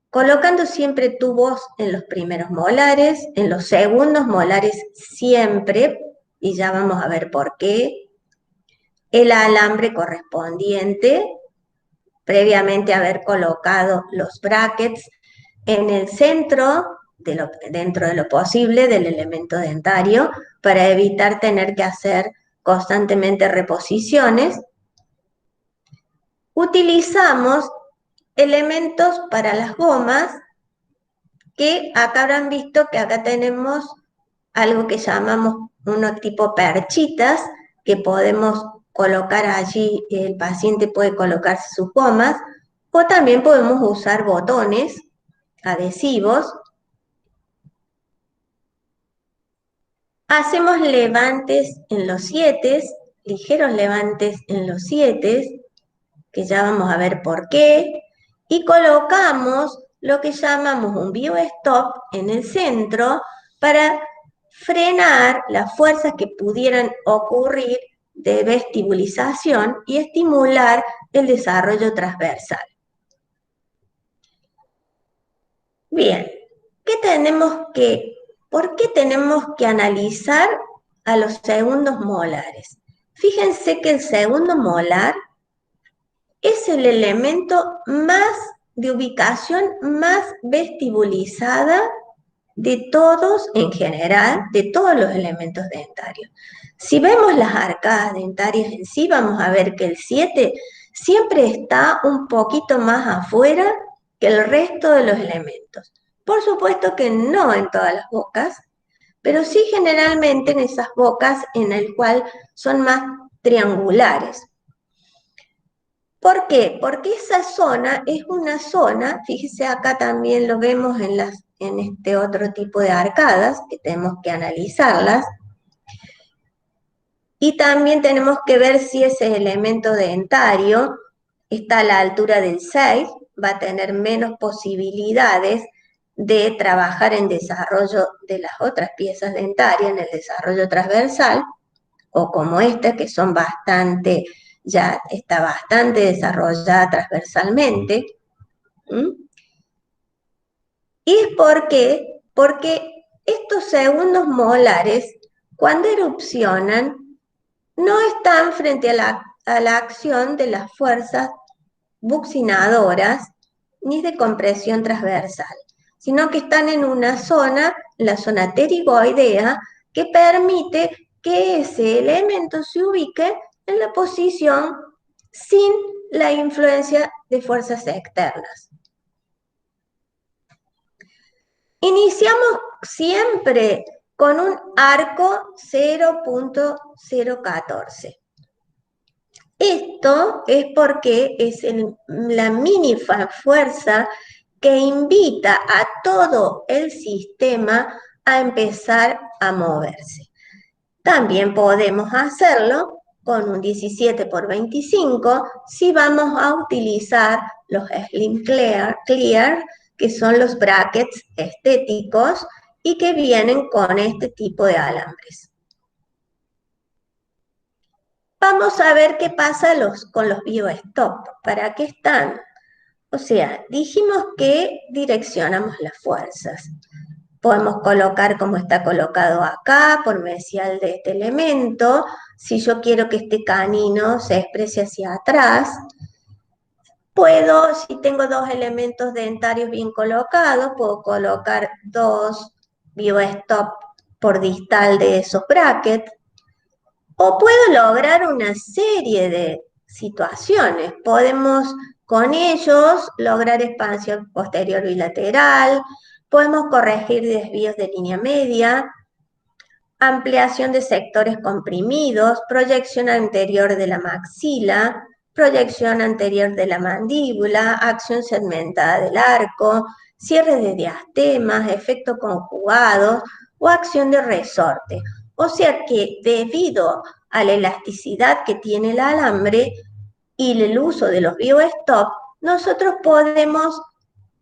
Colocando siempre tubos en los primeros molares, en los segundos molares siempre, y ya vamos a ver por qué. El alambre correspondiente, previamente haber colocado los brackets en el centro, dentro de lo posible, del elemento dentario, para evitar tener que hacer constantemente reposiciones. Utilizamos elementos para las gomas, que acá habrán visto que acá tenemos algo que llamamos uno tipo perchitas, que podemos colocar allí, el paciente puede colocarse sus gomas, O también podemos usar botones adhesivos. Hacemos levantes en los 7, ligeros levantes en los 7, que ya vamos a ver por qué, y colocamos lo que llamamos un bio-stop en el centro para frenar las fuerzas que pudieran ocurrir de vestibulización y estimular el desarrollo transversal. Bien, ¿por qué tenemos que analizar a los segundos molares? Fíjense que el segundo molar es el elemento más de ubicación más vestibulizada de todos en general, de todos los elementos dentarios. Si vemos las arcadas dentarias en sí, vamos a ver que el 7 siempre está un poquito más afuera que el resto de los elementos. Por supuesto que no en todas las bocas, pero sí generalmente en esas bocas en las cuales son más triangulares. ¿Por qué? Porque esa zona es una zona, fíjese acá también lo vemos en este otro tipo de arcadas, que tenemos que analizarlas, y también tenemos que ver si ese elemento dentario está a la altura del 6, va a tener menos posibilidades de trabajar en desarrollo de las otras piezas dentarias, en el desarrollo transversal, o como esta, que son ya está bastante desarrollada transversalmente. ¿Y es por qué? Porque estos segundos molares, cuando erupcionan, no están frente a la acción de las fuerzas bucinadoras ni de compresión transversal, sino que están en una zona, la zona pterigoidea, que permite que ese elemento se ubique en la posición sin la influencia de fuerzas externas. Iniciamos siempre con un arco 0.014. Esto es porque es la mínima fuerza que invita a todo el sistema a empezar a moverse. También podemos hacerlo con un 17 por 25 si vamos a utilizar los Slim Clear, que son los brackets estéticos y que vienen con este tipo de alambres. Vamos a ver qué pasa con los bio-stop. ¿Para qué están? O sea, dijimos que direccionamos las fuerzas. Podemos colocar como está colocado acá, por mesial de este elemento. Si yo quiero que este canino se exprese hacia atrás, si tengo dos elementos dentarios bien colocados, puedo colocar dos bio-stop por distal de esos brackets, o puedo lograr una serie de situaciones. Podemos con ellos lograr expansión posterior bilateral, podemos corregir desvíos de línea media, ampliación de sectores comprimidos, proyección anterior de la maxila, proyección anterior de la mandíbula, acción segmentada del arco, cierre de diastemas, efectos conjugados o acción de resorte. O sea que debido a la elasticidad que tiene el alambre y el uso de los bio-stop, nosotros podemos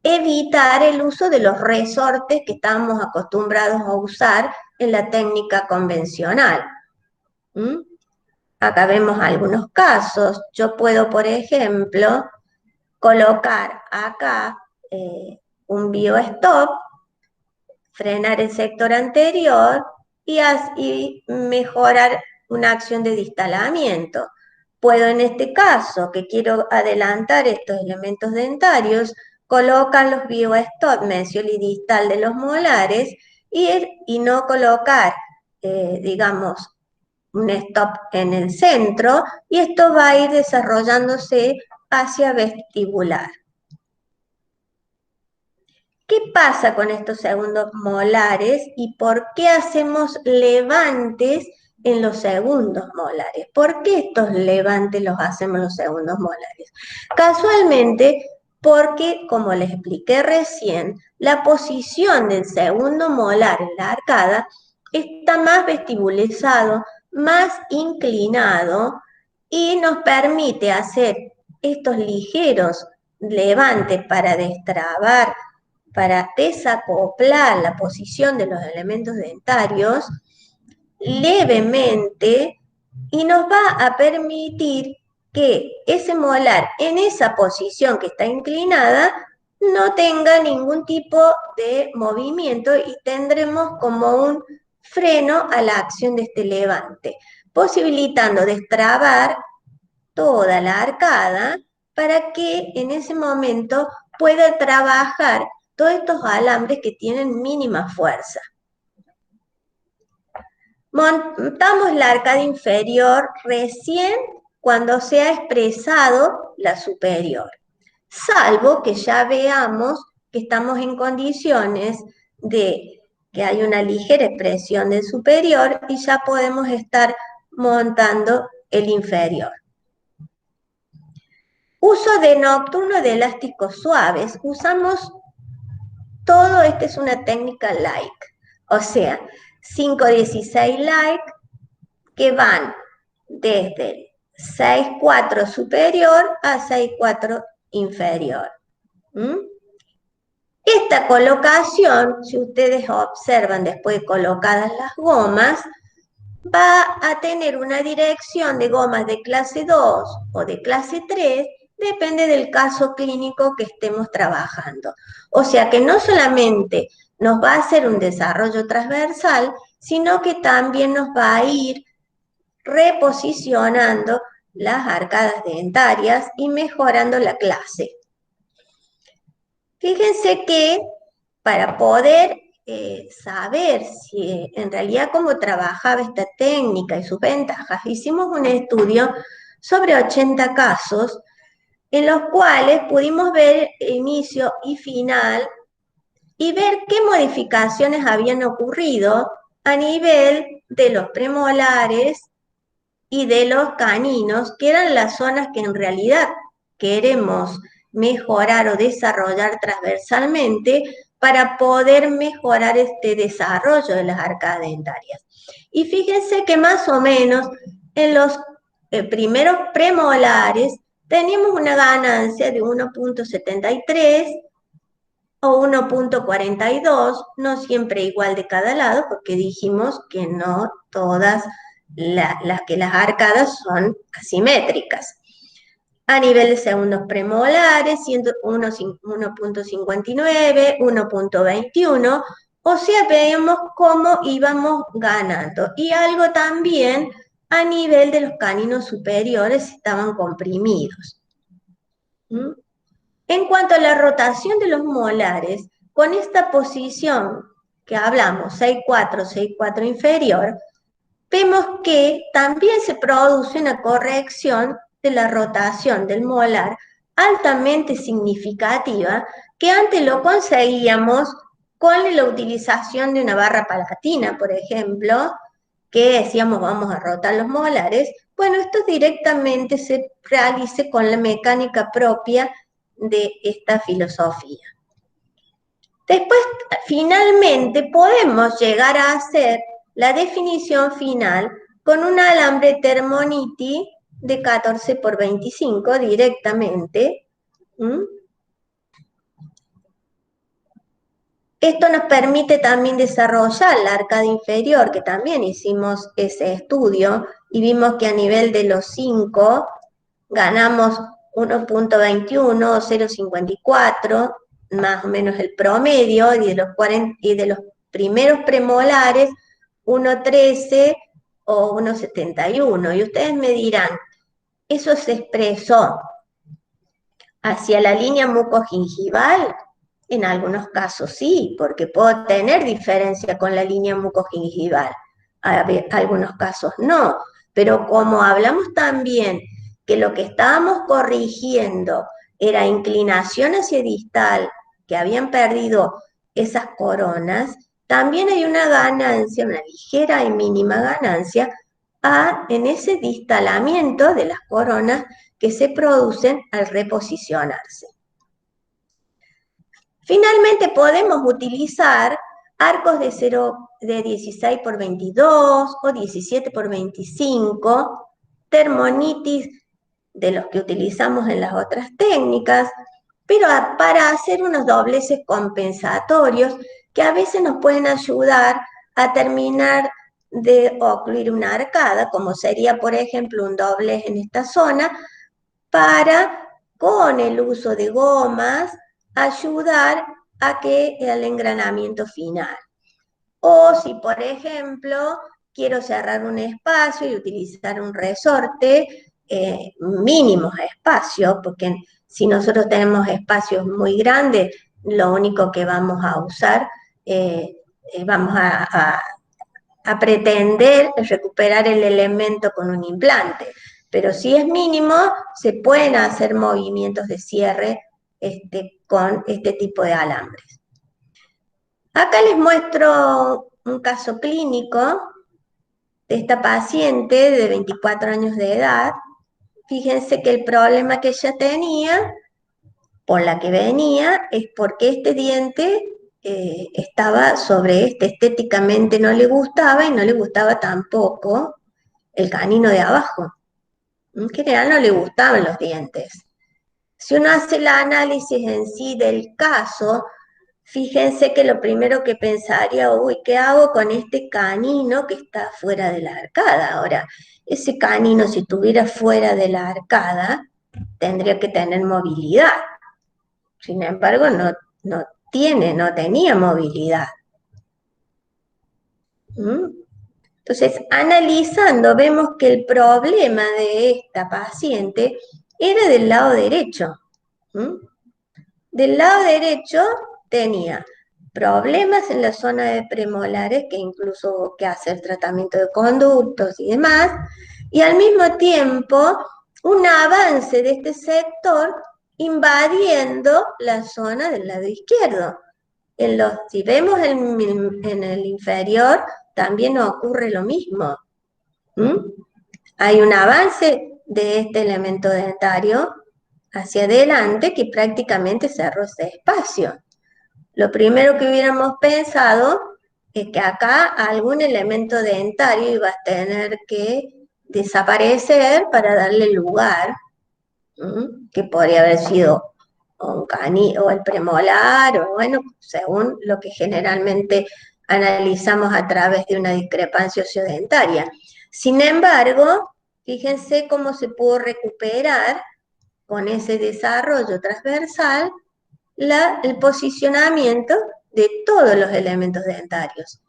evitar el uso de los resortes que estamos acostumbrados a usar en la técnica convencional. Acá vemos algunos casos. Yo puedo, por ejemplo, colocar acá un bio-stop, frenar el sector anterior y mejorar una acción de distalamiento. Puedo en este caso, que quiero adelantar estos elementos dentarios, colocar los bio-stop mesial y distal de los molares y no colocar, digamos, un stop en el centro, y esto va a ir desarrollándose hacia vestibular. ¿Qué pasa con estos segundos molares y por qué hacemos levantes en los segundos molares? ¿Por qué estos levantes los hacemos en los segundos molares? Casualmente, porque, como les expliqué recién, la posición del segundo molar en la arcada está más vestibulizado, más inclinado y nos permite hacer estos ligeros levantes para destrabar, para desacoplar la posición de los elementos dentarios levemente y nos va a permitir que ese molar en esa posición que está inclinada no tenga ningún tipo de movimiento y tendremos como un freno a la acción de este levante, posibilitando destrabar toda la arcada para que en ese momento pueda trabajar todos estos alambres que tienen mínima fuerza. Montamos la arcada inferior recién cuando se ha expresado la superior, salvo que ya veamos que estamos en condiciones de que hay una ligera expresión del superior y ya podemos estar montando el inferior. Uso de nocturno de elásticos suaves. Usamos todo, esta es una técnica like, o sea, 5-16 like que van desde el 6-4 superior a 6-4 inferior. Esta colocación, si ustedes observan después de colocadas las gomas, va a tener una dirección de gomas de clase 2 o de clase 3, depende del caso clínico que estemos trabajando. O sea que no solamente nos va a hacer un desarrollo transversal, sino que también nos va a ir reposicionando las arcadas dentarias y mejorando la clase. Fíjense que para poder saber si en realidad cómo trabajaba esta técnica y sus ventajas, hicimos un estudio sobre 80 casos en los cuales pudimos ver inicio y final y ver qué modificaciones habían ocurrido a nivel de los premolares y de los caninos, que eran las zonas que en realidad queremos mejorar o desarrollar transversalmente para poder mejorar este desarrollo de las arcadas dentarias. Y fíjense que más o menos en los primeros premolares teníamos una ganancia de 1.73 o 1.42, no siempre igual de cada lado, porque dijimos que no todas las arcadas son asimétricas. A nivel de segundos premolares, 1.59, 1.21, o sea, veíamos cómo íbamos ganando. Y algo también a nivel de los caninos superiores estaban comprimidos. En cuanto a la rotación de los molares, con esta posición que hablamos, 6-4, 6-4 inferior, vemos que también se produce una corrección de la rotación del molar altamente significativa que antes lo conseguíamos con la utilización de una barra palatina, por ejemplo, que decíamos vamos a rotar los molares. Bueno, esto directamente se realice con la mecánica propia de esta filosofía. Después, finalmente, podemos llegar a hacer la definición final con un alambre Termoniti de 14x25 directamente. Esto nos permite también desarrollar la arcada inferior, que también hicimos ese estudio y vimos que a nivel de los 5 ganamos 1.21 o 0.54, más o menos el promedio, y de los primeros premolares 1.13 o 1.71. Y ustedes me dirán, ¿eso se expresó hacia la línea mucogingival? En algunos casos sí, porque puedo tener diferencia con la línea mucogingival. Algunos casos no, pero como hablamos también que lo que estábamos corrigiendo era inclinación hacia distal, que habían perdido esas coronas, también hay una ganancia, una ligera y mínima ganancia en ese distalamiento de las coronas que se producen al reposicionarse. Finalmente podemos utilizar arcos de 16 por 22 o 17 por 25, termonitis de los que utilizamos en las otras técnicas, pero para hacer unos dobleces compensatorios que a veces nos pueden ayudar a terminar de ocluir una arcada, como sería, por ejemplo, un doblez en esta zona, para, con el uso de gomas, ayudar a que el engranamiento final. O si, por ejemplo, quiero cerrar un espacio y utilizar un resorte, mínimos espacios, porque si nosotros tenemos espacios muy grandes, lo único que vamos a usar, vamos a pretender recuperar el elemento con un implante. Pero si es mínimo, se pueden hacer movimientos de cierre con este tipo de alambres. Acá les muestro un caso clínico de esta paciente de 24 años de edad. Fíjense que el problema que ella tenía, por la que venía, es porque este diente estaba sobre estéticamente no le gustaba y no le gustaba tampoco el canino de abajo. En general no le gustaban los dientes. Si uno hace el análisis en sí del caso, fíjense que lo primero que pensaría, uy, ¿qué hago con este canino que está fuera de la arcada? Ahora, ese canino, si estuviera fuera de la arcada, tendría que tener movilidad. Sin embargo, no tenía movilidad. Entonces, analizando, vemos que el problema de esta paciente era del lado derecho. Del lado derecho tenía problemas en la zona de premolares, que incluso hubo que hacer tratamiento de conductos y demás, y al mismo tiempo un avance de este sector invadiendo la zona del lado izquierdo. Si vemos en el inferior, también ocurre lo mismo. Hay un avance de este elemento dentario hacia adelante que prácticamente cerró ese espacio. Lo primero que hubiéramos pensado es que acá algún elemento dentario iba a tener que desaparecer para darle lugar, que podría haber sido un canino o el premolar, o bueno, según lo que generalmente analizamos a través de una discrepancia osteodentaria. Sin embargo, fíjense cómo se pudo recuperar con ese desarrollo transversal el posicionamiento de todos los elementos dentarios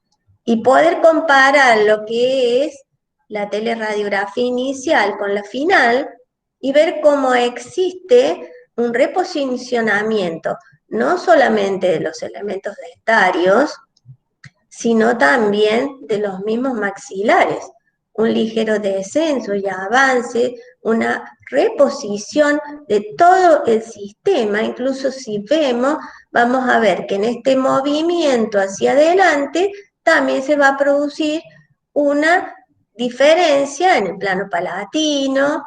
y poder comparar lo que es la teleradiografía inicial con la final y ver cómo existe un reposicionamiento no solamente de los elementos dentarios, sino también de los mismos maxilares, un ligero descenso y avance, una reposición de todo el sistema. Incluso si vemos, vamos a ver que en este movimiento hacia adelante también se va a producir una diferencia en el plano palatino,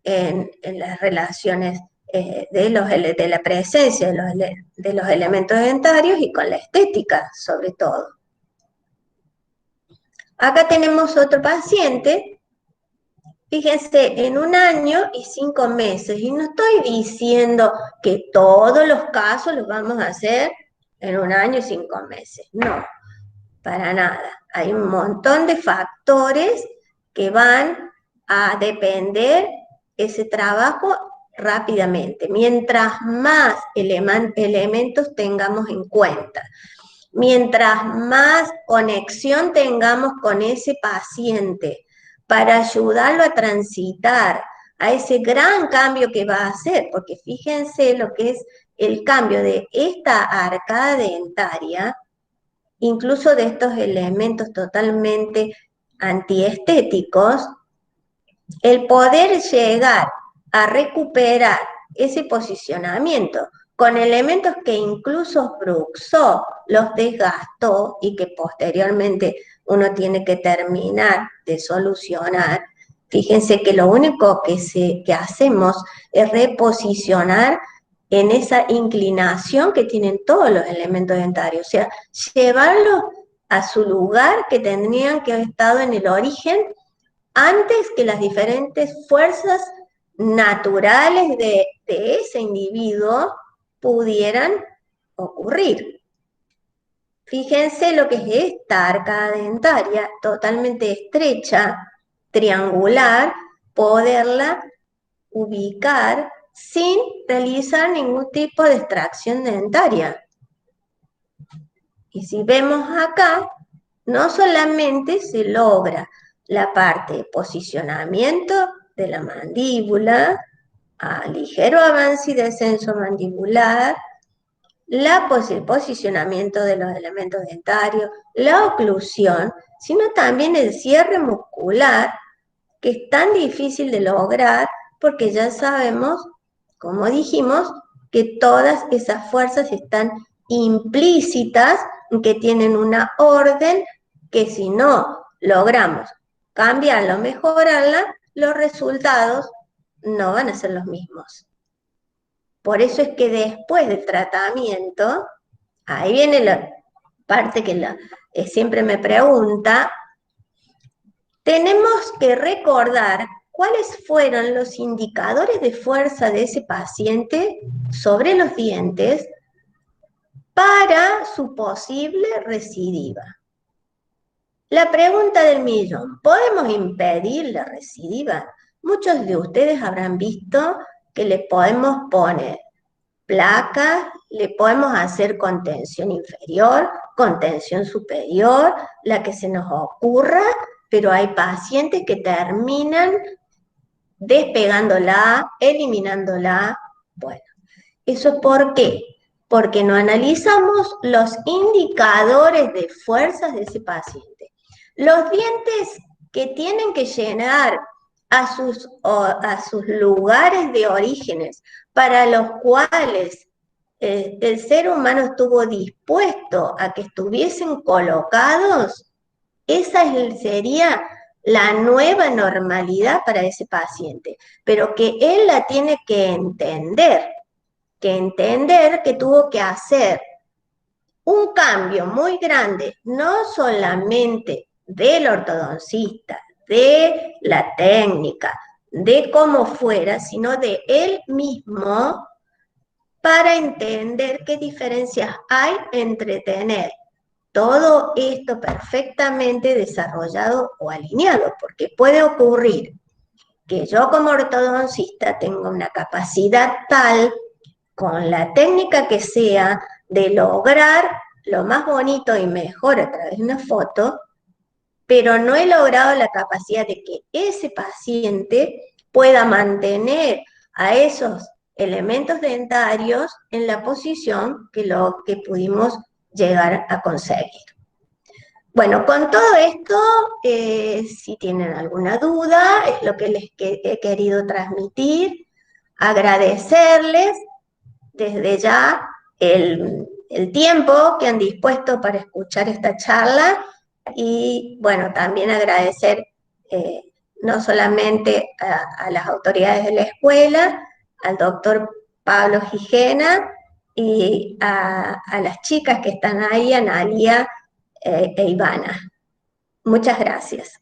en las relaciones de la presencia de los elementos dentarios y con la estética sobre todo. Acá tenemos otro paciente, fíjense, en 1 año y 5 meses, y no estoy diciendo que todos los casos los vamos a hacer en 1 año y 5 meses, no, para nada. Hay un montón de factores que van a depender ese trabajo rápidamente, mientras más elementos tengamos en cuenta. Mientras más conexión tengamos con ese paciente para ayudarlo a transitar a ese gran cambio que va a hacer, porque fíjense lo que es el cambio de esta arcada dentaria, incluso de estos elementos totalmente antiestéticos, el poder llegar a recuperar ese posicionamiento con elementos que incluso Bruxo los desgastó y que posteriormente uno tiene que terminar de solucionar. Fíjense que lo único que hacemos es reposicionar en esa inclinación que tienen todos los elementos dentarios, o sea, llevarlos a su lugar que tendrían que haber estado en el origen antes que las diferentes fuerzas naturales de ese individuo pudieran ocurrir. Fíjense lo que es esta arcada dentaria, totalmente estrecha, triangular, poderla ubicar sin realizar ningún tipo de extracción dentaria. Y si vemos acá, no solamente se logra la parte de posicionamiento de la mandíbula, a ligero avance y descenso mandibular, el posicionamiento de los elementos dentarios, la oclusión, sino también el cierre muscular, que es tan difícil de lograr porque ya sabemos, como dijimos, que todas esas fuerzas están implícitas, que tienen una orden que si no logramos cambiarla o mejorarla, los resultados no van a ser los mismos. Por eso es que después del tratamiento, ahí viene la parte que siempre me pregunta, tenemos que recordar cuáles fueron los indicadores de fuerza de ese paciente sobre los dientes para su posible recidiva. La pregunta del millón, ¿podemos impedir la recidiva? Muchos de ustedes habrán visto que le podemos poner placas, le podemos hacer contención inferior, contención superior, la que se nos ocurra, pero hay pacientes que terminan despegándola, eliminándola. Bueno, ¿eso por qué? Porque no analizamos los indicadores de fuerzas de ese paciente. Los dientes que tienen que llenar a sus lugares de orígenes para los cuales el ser humano estuvo dispuesto a que estuviesen colocados, esa sería la nueva normalidad para ese paciente, pero que él la tiene que entender que tuvo que hacer un cambio muy grande, no solamente del ortodoncista, de la técnica, de cómo fuera, sino de él mismo para entender qué diferencias hay entre tener todo esto perfectamente desarrollado o alineado, porque puede ocurrir que yo como ortodoncista tenga una capacidad tal, con la técnica que sea, de lograr lo más bonito y mejor a través de una foto, pero no he logrado la capacidad de que ese paciente pueda mantener a esos elementos dentarios en la posición que pudimos llegar a conseguir. Bueno, con todo esto, si tienen alguna duda, es lo que les he querido transmitir, agradecerles desde ya el tiempo que han dispuesto para escuchar esta charla y, bueno, también agradecer no solamente a las autoridades de la escuela, al doctor Pablo Gijena y a las chicas que están ahí, Analia e Ivana. Muchas gracias.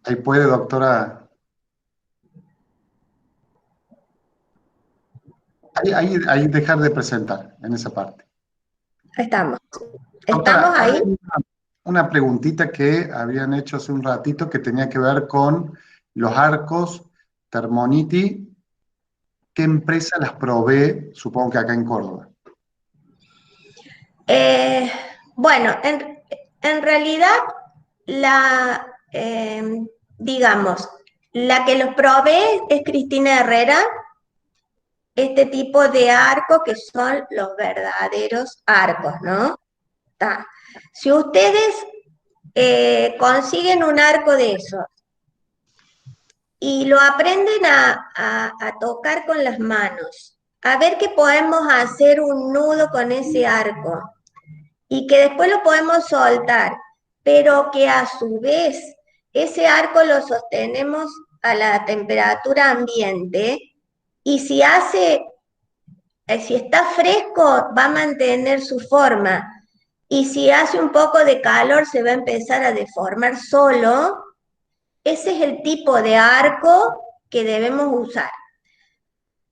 Ahí puede, doctora. Ahí dejar de presentar en esa parte. Estamos. Doctora, ¿Estamos ahí? una preguntita que habían hecho hace un ratito que tenía que ver con los arcos Termoniti. ¿Qué empresa las provee? Supongo que acá en Córdoba. Bueno, en realidad, digamos, la que los provee es Cristina Herrera, este tipo de arcos que son los verdaderos arcos, ¿no? Ta. Si ustedes consiguen un arco de esos y lo aprenden a tocar con las manos a ver que podemos hacer un nudo con ese arco y que después lo podemos soltar, pero que a su vez ese arco lo sostenemos a la temperatura ambiente y si está fresco va a mantener su forma y si hace un poco de calor se va a empezar a deformar solo. Ese es el tipo de arco que debemos usar.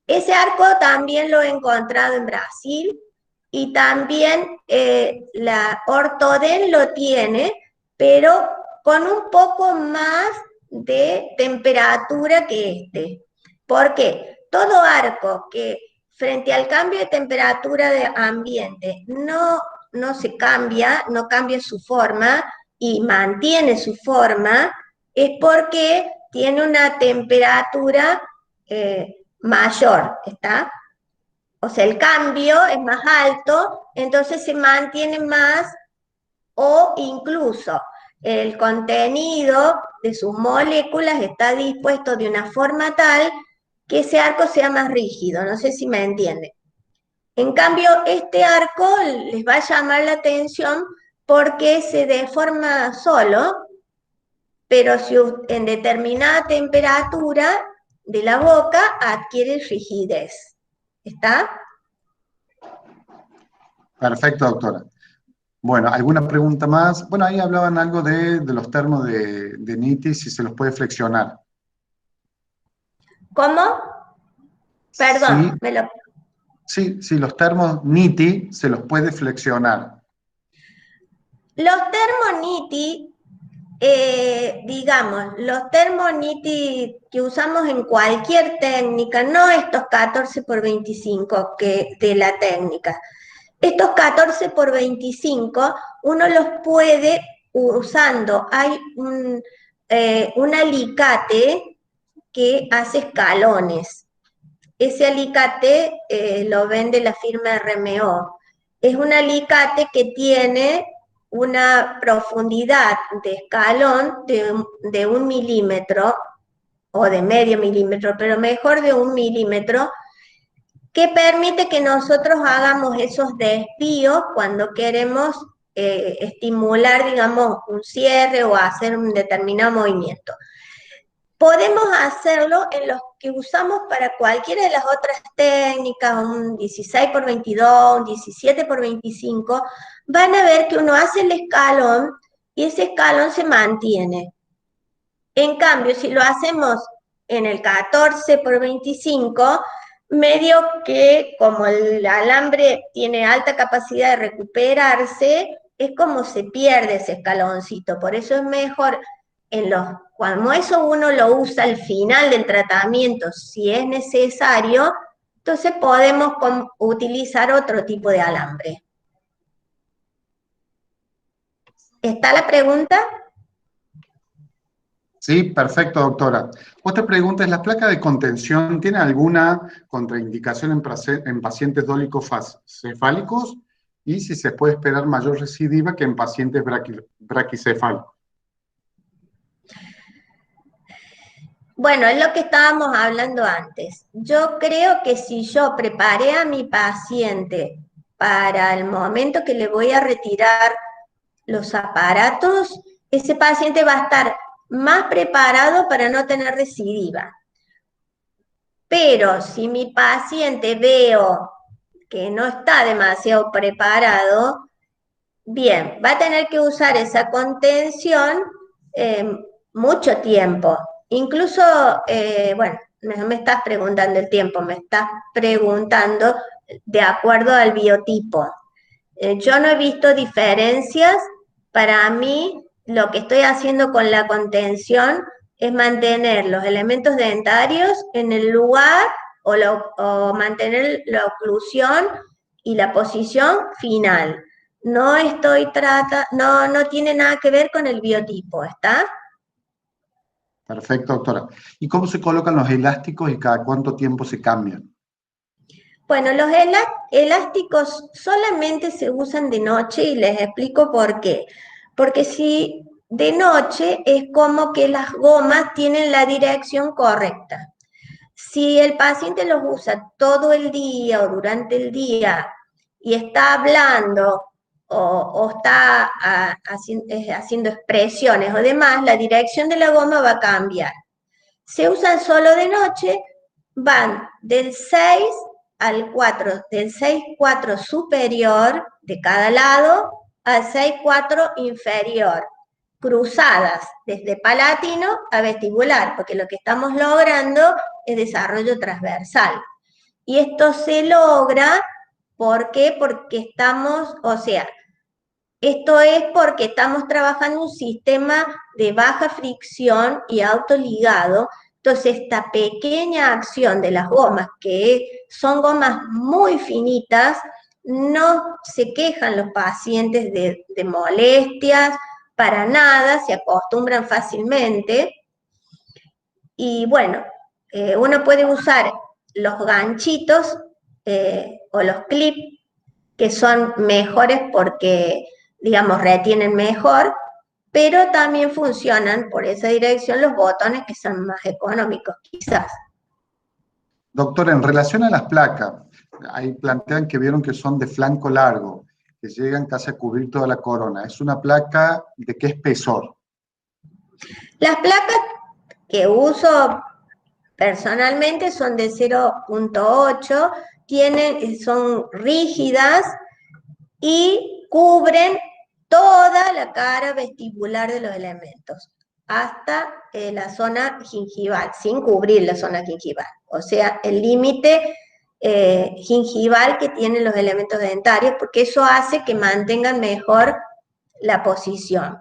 Ese arco también lo he encontrado en Brasil y también la Ortoden lo tiene, pero con un poco más de temperatura que este. ¿Por qué? Todo arco que frente al cambio de temperatura de ambiente no se cambia, no cambia su forma y mantiene su forma, es porque tiene una temperatura mayor, ¿está? O sea, el cambio es más alto, entonces se mantiene más o incluso el contenido de sus moléculas está dispuesto de una forma tal que ese arco sea más rígido, no sé si me entiende. En cambio, este arco les va a llamar la atención porque se deforma solo, pero si en determinada temperatura de la boca adquiere rigidez. ¿Está? Perfecto, doctora. Bueno, ¿alguna pregunta más? Bueno, ahí hablaban algo de los termos de Nitti, si se los puede flexionar. ¿Cómo? Sí, Perdón, me lo... sí, los termos Nitti se los puede flexionar. Los termoniti, digamos, los termoniti que usamos en cualquier técnica, no estos 14 por 25 que de la técnica. Estos 14 por 25 uno los puede usando. Hay un alicate que hace escalones. Ese alicate lo vende la firma RMO. Es un alicate que tiene una profundidad de escalón de 1 milímetro o de medio milímetro, pero mejor de 1 milímetro, que permite que nosotros hagamos esos desvíos cuando queremos estimular, digamos, un cierre o hacer un determinado movimiento. Podemos hacerlo en los que usamos para cualquiera de las otras técnicas, un 16 por 22, un 17 por 25, van a ver que uno hace el escalón y ese escalón se mantiene. En cambio, si lo hacemos en el 14 por 25, medio que como el alambre tiene alta capacidad de recuperarse, es como se pierde ese escaloncito. Por eso es mejor cuando eso uno lo usa al final del tratamiento, si es necesario, entonces podemos utilizar otro tipo de alambre. ¿Está la pregunta? Sí, perfecto, doctora. Otra pregunta es, ¿la placa de contención tiene alguna contraindicación en pacientes dólicos-cefálicos? Y si se puede esperar mayor recidiva que en pacientes braquicefálicos. Bueno, es lo que estábamos hablando antes. Yo creo que si yo preparé a mi paciente para el momento que le voy a retirar los aparatos, ese paciente va a estar más preparado para no tener recidiva. Pero si mi paciente veo que no está demasiado preparado, bien, va a tener que usar esa contención eh, mucho tiempo. Incluso, bueno, no me estás preguntando el tiempo, me estás preguntando de acuerdo al biotipo. Yo no he visto diferencias. Para mí, lo que estoy haciendo con la contención es mantener los elementos dentarios en el lugar o mantener la oclusión y la posición final. No tiene nada que ver con el biotipo, ¿está? Perfecto, doctora. ¿Y cómo se colocan los elásticos y cada cuánto tiempo se cambian? Bueno, los elásticos solamente se usan de noche y les explico por qué. Porque si de noche es como que las gomas tienen la dirección correcta. Si el paciente los usa todo el día o durante el día y está hablando o está haciendo expresiones o demás, la dirección de la goma va a cambiar. Se usan solo de noche, van del 6 al 4, del 6-4 superior de cada lado al 6-4 inferior, cruzadas desde palatino a vestibular, porque lo que estamos logrando es desarrollo transversal. Y esto se logra, ¿por qué? Porque estamos, o sea, esto es porque estamos trabajando un sistema de baja fricción y autoligado. Entonces, esta pequeña acción de las gomas, que son gomas muy finitas, no se quejan los pacientes de molestias, para nada, se acostumbran fácilmente. Y bueno, uno puede usar los ganchitos o los clips, que son mejores porque, digamos, retienen mejor, pero también funcionan por esa dirección los botones que son más económicos, quizás. Doctor, en relación a las placas, ahí plantean que vieron que son de flanco largo, que llegan casi a cubrir toda la corona. ¿Es una placa de qué espesor? Las placas que uso personalmente son de 0.8, son rígidas y cubren toda la cara vestibular de los elementos, hasta la zona gingival, sin cubrir la zona gingival. O sea, el límite gingival que tienen los elementos dentarios, porque eso hace que mantengan mejor la posición.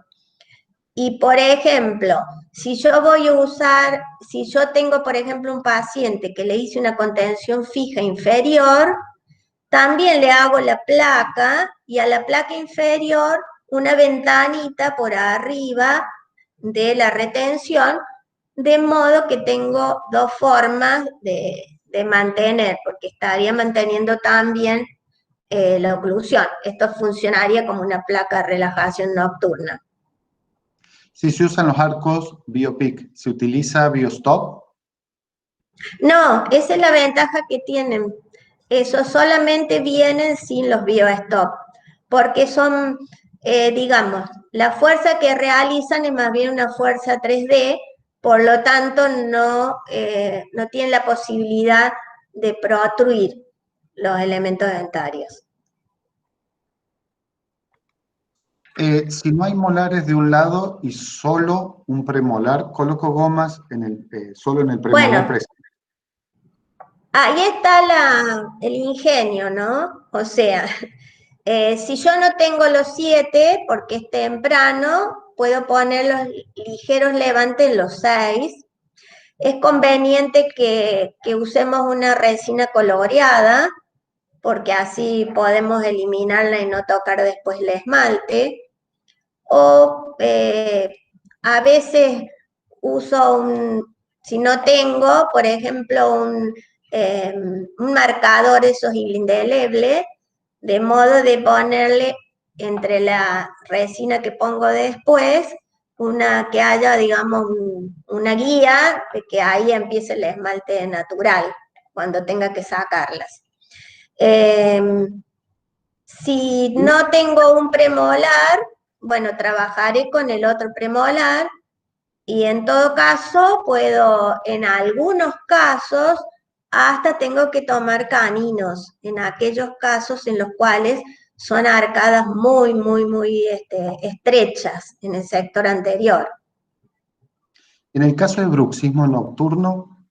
Y por ejemplo, si yo tengo por ejemplo un paciente que le hice una contención fija inferior, también le hago la placa y a la placa inferior una ventanita por arriba de la retención, de modo que tengo dos formas de mantener, porque estaría manteniendo también la oclusión. Esto funcionaría como una placa de relajación nocturna. Si se usan los arcos BioPic, ¿se utiliza BioStop? No, esa es la ventaja que tienen. Esos solamente vienen sin los BioStop, porque son, digamos, la fuerza que realizan es más bien una fuerza 3D, por lo tanto no tienen la posibilidad de protruir los elementos dentarios. Si no hay molares de un lado y solo un premolar, coloco gomas solo en el premolar Bueno, presente. ahí está el ingenio, ¿no? O sea, si yo no tengo los 7, porque es temprano, puedo poner los ligeros levantes en los 6. Es conveniente que usemos una resina coloreada, porque así podemos eliminarla y no tocar después el esmalte. O a veces si no tengo, por ejemplo, un marcador esos indelebles, de modo de ponerle entre la resina que pongo después, que haya, digamos, una guía de que ahí empiece el esmalte natural, cuando tenga que sacarlas. Si no tengo un premolar, bueno, trabajaré con el otro premolar y en todo caso en algunos casos, hasta tengo que tomar caninos, en aquellos casos en los cuales son arcadas muy, muy, muy estrechas en el sector anterior. En el caso del bruxismo nocturno,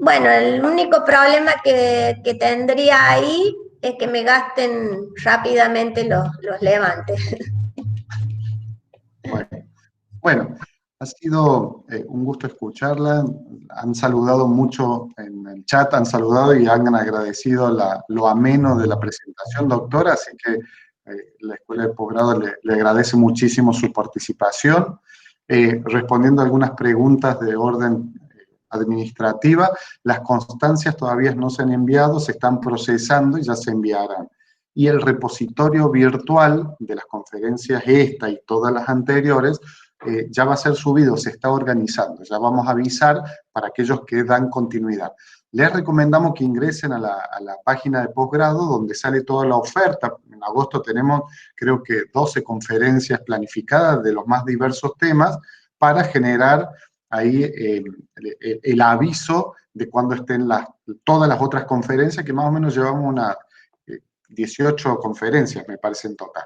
Bueno, el único problema que tendría ahí es que me gasten rápidamente los levantes. bueno, ha sido un gusto escucharla. Han saludado mucho en el chat, han saludado y han agradecido lo ameno de la presentación, doctora, así que la Escuela de Posgrado le agradece muchísimo su participación. Respondiendo a algunas preguntas de orden administrativa, las constancias todavía no se han enviado, se están procesando y ya se enviarán. Y el repositorio virtual de las conferencias esta y todas las anteriores ya va a ser subido, se está organizando, ya vamos a avisar para aquellos que dan continuidad. Les recomendamos que ingresen a la página de posgrado donde sale toda la oferta. En agosto tenemos, creo que 12 conferencias planificadas de los más diversos temas para generar ahí el aviso de cuando estén todas las otras conferencias, que más o menos llevamos unas 18 conferencias, me parece, en total.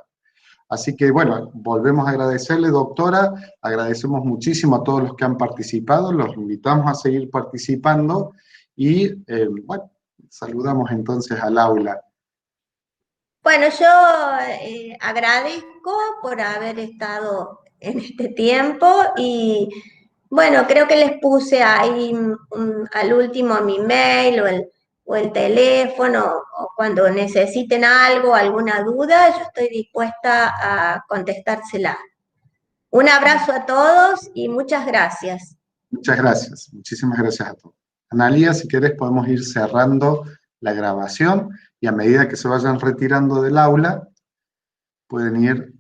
Así que, bueno, volvemos a agradecerle, doctora, agradecemos muchísimo a todos los que han participado, los invitamos a seguir participando y, bueno, saludamos entonces al aula. Bueno, yo agradezco por haber estado en este tiempo y bueno, creo que les puse ahí al último mi mail o el teléfono, o cuando necesiten algo, alguna duda, yo estoy dispuesta a contestársela. Un abrazo a todos y muchas gracias. Muchas gracias, muchísimas gracias a todos. Analía, si querés podemos ir cerrando la grabación y a medida que se vayan retirando del aula, pueden ir